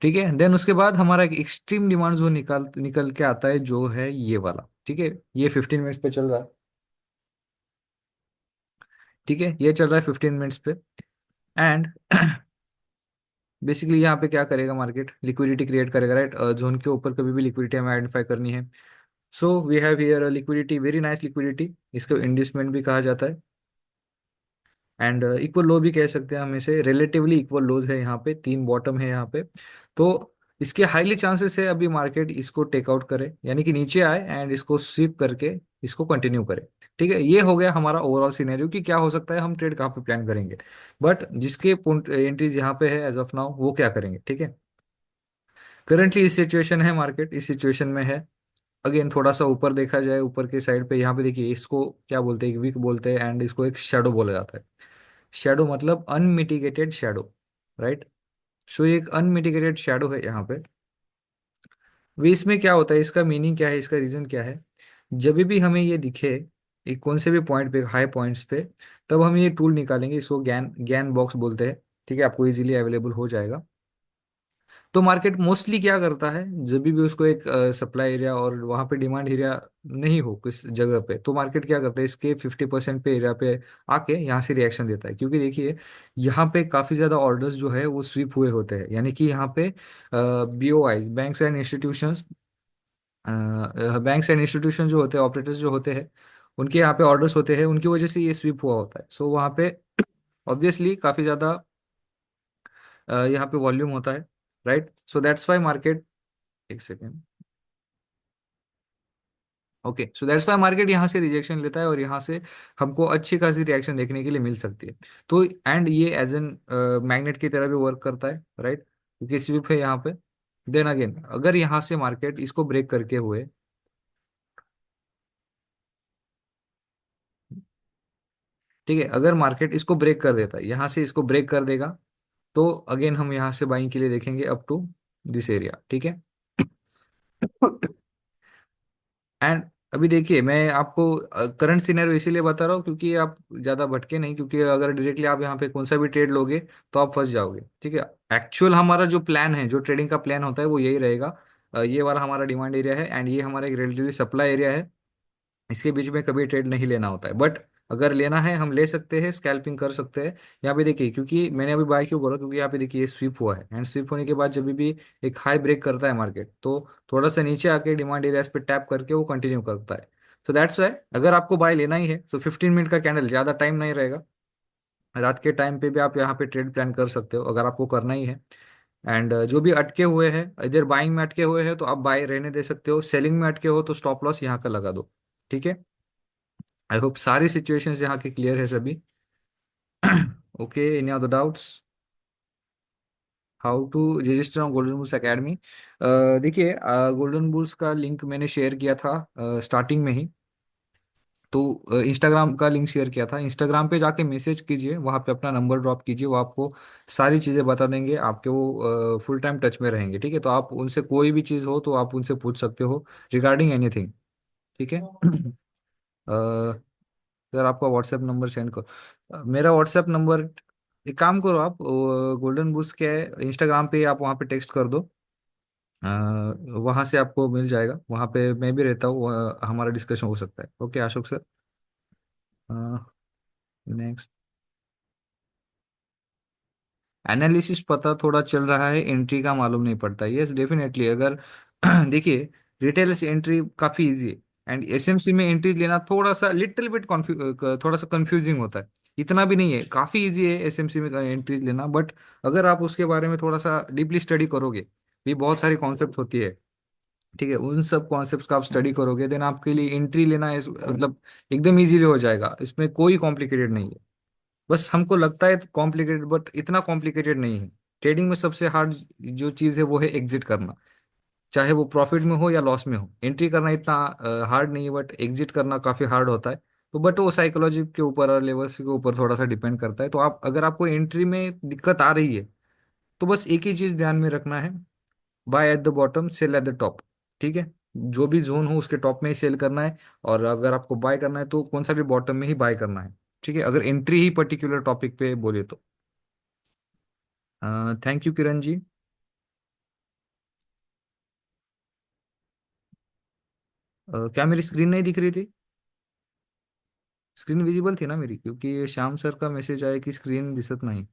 ठीक है, देन उसके बाद हमारा एक एक्सट्रीम डिमांड जो निकाल निकल के आता है, जो है ये वाला। ठीक है, ये 15 मिनट्स पे चल रहा है। ठीक है, ये चल रहा है 15 मिनट्स पे। एंड बेसिकली यहाँ पे क्या करेगा मार्केट, लिक्विडिटी क्रिएट करेगा, राइट। जोन के ऊपर कभी भी लिक्विडिटी हमें आइडेंटिफाई करनी है। So we have here liquidity, very nice liquidity, इसको इंड्यूसमेंट भी कहा जाता है, एंड इक्वल लो भी कह सकते हैं हम इसे। रिलेटिवली इक्वल लोज है यहाँ पे, 3 बॉटम है यहाँ पे। तो इसके हाईली चांसेस है अभी मार्केट इसको टेक आउट करे, यानी कि नीचे आए एंड इसको स्वीप करके इसको कंटिन्यू करे। ठीक है, ये हो गया हमारा ओवरऑल सिनेरियो कि क्या हो सकता है, हम ट्रेड कहाँ पे प्लान करेंगे। बट जिसके एंट्रीज यहाँ पे है एज ऑफ नाउ, वो क्या करेंगे। ठीक है, करंटली इस सिचुएशन है, मार्केट इस सिचुएशन में है। अगेन थोड़ा सा ऊपर देखा जाए, ऊपर के साइड पे यहाँ पे देखिए, इसको क्या बोलते हैं, एक वीक बोलते हैं, एंड इसको एक शेडो बोला जाता है। शेडो मतलब अनमिटिगेटेड शेडो, राइट। सो ये एक अनमिटिगेटेड शेडो है यहाँ पे। वे इसमें क्या होता है, इसका मीनिंग क्या है, इसका रीजन क्या है। जब भी हमें ये दिखे एक कौन से भी पॉइंट पे, हाई पॉइंट्स पे, तब हम ये टूल निकालेंगे, इसको गैन गैन बॉक्स बोलते हैं। ठीक है, आपको इजीली अवेलेबल हो जाएगा। तो मार्केट मोस्टली क्या करता है, जब भी उसको एक सप्लाई एरिया और वहां पे डिमांड एरिया नहीं हो किस जगह पे, तो मार्केट क्या करता है, इसके 50% पे एरिया पे आके यहाँ से रिएक्शन देता है। क्योंकि देखिए यहाँ पे काफी ज्यादा ऑर्डर्स जो है वो स्वीप हुए होते हैं, यानी कि यहाँ पे बीओआईज, बैंक्स एंड इंस्टीट्यूशन जो होते हैं, ऑपरेटर्स जो होते हैं, उनके यहाँ पे ऑर्डर्स होते हैं, उनकी वजह से ये स्वीप हुआ होता है। सो वहाँ पे ऑब्वियसली काफी ज्यादा यहाँ पे वॉल्यूम होता है, right. So that's why market, एक second, okay, so that's why market यहाँ से रिजेक्शन लेता है, और यहाँ से हमको अच्छी खासी रिएक्शन देखने के लिए मिल सकती है। तो एंड ये एज एन मैग्नेट की तरह भी वर्क करता है, राइट, क्योंकि स्विप है यहाँ पे। देन अगेन अगर यहाँ से मार्केट इसको ब्रेक करके हुए, ठीक है, अगर मार्केट इसको ब्रेक कर देता है, यहाँ से इसको ब्रेक कर देगा, तो अगेन हम यहाँ से बाइंग के लिए देखेंगे अप टू दिस एरिया, ठीक है। एंड अभी देखिए मैं आपको करंट सिनेरियो इसीलिए बता रहा हूँ क्योंकि आप ज्यादा भटके नहीं, क्योंकि अगर डायरेक्टली आप यहाँ पे कौन सा भी ट्रेड लोगे तो आप फंस जाओगे, ठीक है। एक्चुअल हमारा जो प्लान है, जो ट्रेडिंग का प्लान होता है वो यही रहेगा। ये वाला हमारा डिमांड एरिया है एंड ये हमारा एक रिलेटिवली सप्लाई एरिया है, इसके बीच में कभी ट्रेड नहीं लेना होता है। बट अगर लेना है हम ले सकते हैं, स्कैल्पिंग कर सकते हैं। यहाँ पे देखिए, क्योंकि मैंने अभी बाय क्यों बोला, क्योंकि यहाँ पे देखिए ये स्विप हुआ है, एंड स्विप होने के बाद जब भी एक हाई ब्रेक करता है मार्केट, तो थोड़ा सा नीचे आके डिमांड एरियाज पे टैप करके वो कंटिन्यू करता है। तो दैट्स वाई अगर आपको बाय लेना ही है तो 15 मिनट का कैंडल, ज़्यादा टाइम नहीं रहेगा, रात के टाइम पे भी आप यहाँ पे ट्रेड प्लान कर सकते हो अगर आपको करना ही है। एंड जो भी अटके हुए हैं, इधर बाइंग में अटके हुए हैं तो आप बाय रहने दे सकते हो, सेलिंग में अटके हो तो स्टॉप लॉस यहाँ का लगा दो, ठीक है। आई होप सारी सिचुएशंस यहाँ की क्लियर है सभी। Okay, any other doubts? How to register on golden bulls academy? देखिए गोल्डन बुल्स का लिंक मैंने शेयर किया था स्टार्टिंग में ही, तो इंस्टाग्राम का लिंक शेयर किया था। इंस्टाग्राम पे जाके मैसेज कीजिए, वहाँ पे अपना नंबर ड्रॉप कीजिए, वो आपको सारी चीज़ें बता देंगे, आपके वो फुल टाइम टच में रहेंगे, ठीक है। तो आप उनसे कोई भी चीज़ हो तो आप उनसे पूछ सकते हो रिगार्डिंग एनीथिंग, ठीक है। सर आपका व्हाट्सएप नंबर सेंड करो, मेरा व्हाट्सएप नंबर, एक काम करो आप, गोल्डन बुक्स के इंस्टाग्राम पे आप वहाँ पे टेक्स्ट कर दो, वहाँ से आपको मिल जाएगा, वहाँ पे मैं भी रहता हूँ, हमारा डिस्कशन हो सकता है। Okay Ashok sir, next. Analysis पता थोड़ा चल रहा है, एंट्री का मालूम नहीं पड़ता। यस डेफिनेटली, अगर देखिए रिटेल से एंट्री काफी इजी है, एंड एसएमसी में एंट्रीज लेना थोड़ा सा लिटिल बिट थोड़ा सा कंफ्यूजिंग होता है। इतना भी नहीं है, काफी इजी है एसएमसी में एंट्रीज लेना, बट अगर आप उसके बारे में थोड़ा सा डीपली स्टडी करोगे, भी बहुत सारी कॉन्सेप्ट होती है, ठीक है, उन सब कॉन्सेप्ट्स का आप स्टडी करोगे, देन आपके लिए एंट्री लेना मतलब एकदम इजीली हो जाएगा, इसमें कोई कॉम्प्लिकेटेड नहीं है। बस हमको लगता है कॉम्प्लिकेटेड, बट इतना कॉम्प्लिकेटेड नहीं है। ट्रेडिंग में सबसे हार्ड जो चीज़ है वो है एग्जिट करना, चाहे वो प्रॉफिट में हो या लॉस में हो। एंट्री करना इतना हार्ड नहीं है, बट एग्जिट करना काफ़ी हार्ड होता है। तो बट वो साइकोलॉजी के ऊपर और लेवल्स के ऊपर थोड़ा सा डिपेंड करता है। तो आप अगर आपको एंट्री में दिक्कत आ रही है तो बस एक ही चीज़ ध्यान में रखना है, buy at the bottom sell at the top, ठीक है। जो भी जोन हो उसके टॉप में ही सेल करना है, और अगर आपको बाय करना है तो कौन सा भी बॉटम में ही बाय करना है, ठीक है, अगर एंट्री ही पर्टिकुलर टॉपिक पे बोले तो। Thank you Kiran ji. क्या मेरी स्क्रीन नहीं दिख रही थी? स्क्रीन विजिबल थी ना मेरी, क्योंकि श्याम सर का मैसेज आया कि स्क्रीन दिसत नहीं।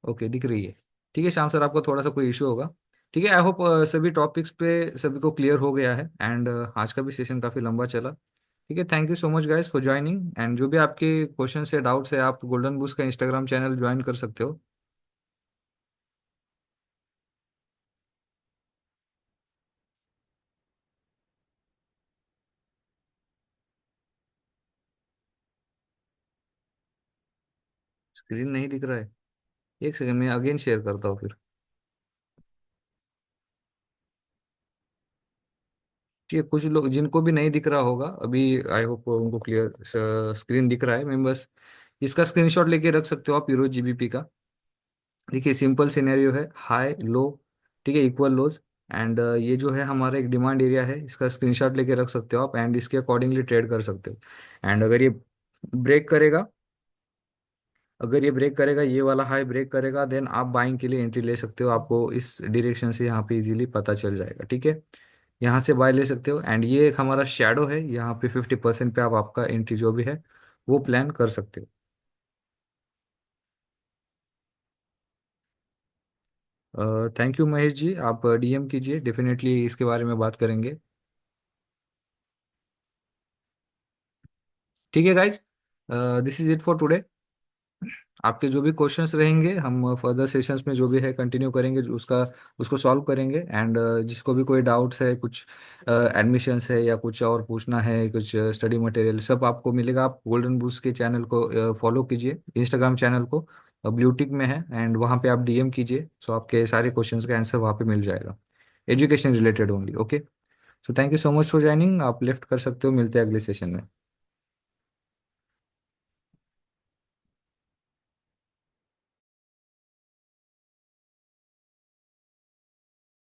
ओके दिख रही है, ठीक है। श्याम सर आपको थोड़ा सा कोई इशू होगा, ठीक है। आई होप सभी टॉपिक्स पे सभी को क्लियर हो गया है, एंड आज का भी सेशन काफ़ी लंबा चला, ठीक है। Thank you so much guys for joining, and जो भी आपके क्वेश्चन है, डाउट्स है, आप गोल्डन बुक्स का इंस्टाग्राम चैनल ज्वाइन कर सकते हो। स्क्रीन नहीं दिख रहा है, एक सेकंड मैं अगेन शेयर करता हूँ फिर। ठीक है, कुछ लोग जिनको भी नहीं दिख रहा होगा अभी, आई होप उनको क्लियर स्क्रीन दिख रहा है। मैं बस इसका स्क्रीनशॉट लेके रख सकते हो आप यूरो जीबीपी का। देखिए सिंपल सिनेरियो है, हाई लो, ठीक है, इक्वल लोज, एंड ये जो है हमारा एक डिमांड एरिया है, इसका स्क्रीनशॉट लेके रख सकते हो आप, एंड इसके अकॉर्डिंगली ट्रेड कर सकते हो। एंड अगर ये ब्रेक करेगा अगर ये ब्रेक करेगा, ये वाला हाई ब्रेक करेगा, देन आप बाइंग के लिए एंट्री ले सकते हो। आपको इस डायरेक्शन से यहाँ पे इजीली पता चल जाएगा, ठीक है। यहाँ से बाय ले सकते हो। एंड ये एक हमारा शेडो है, यहाँ पे 50% पे आप आपका एंट्री जो भी है वो प्लान कर सकते हो। थैंक यू महेश जी, आप डीएम कीजिए, डेफिनेटली इसके बारे में बात करेंगे। ठीक है guys, this is it for today. आपके जो भी क्वेश्चंस रहेंगे हम फर्दर सेशंस में जो भी है कंटिन्यू करेंगे, जो उसका उसको सॉल्व करेंगे। एंड जिसको भी कोई डाउट्स है, कुछ एडमिशन्स है या कुछ और पूछना है, कुछ स्टडी मटेरियल सब आपको मिलेगा। आप गोल्डन बूस्ट के चैनल को फॉलो कीजिए, इंस्टाग्राम चैनल को ब्लूटिक में है, एंड वहाँ पे आप डीएम कीजिए, सो आपके सारे क्वेश्चंस का आंसर वहाँ पे मिल जाएगा, education related only. Okay, so thank you so much for joining. आप लिफ्ट कर सकते हो, मिलते हैं अगले सेशन में।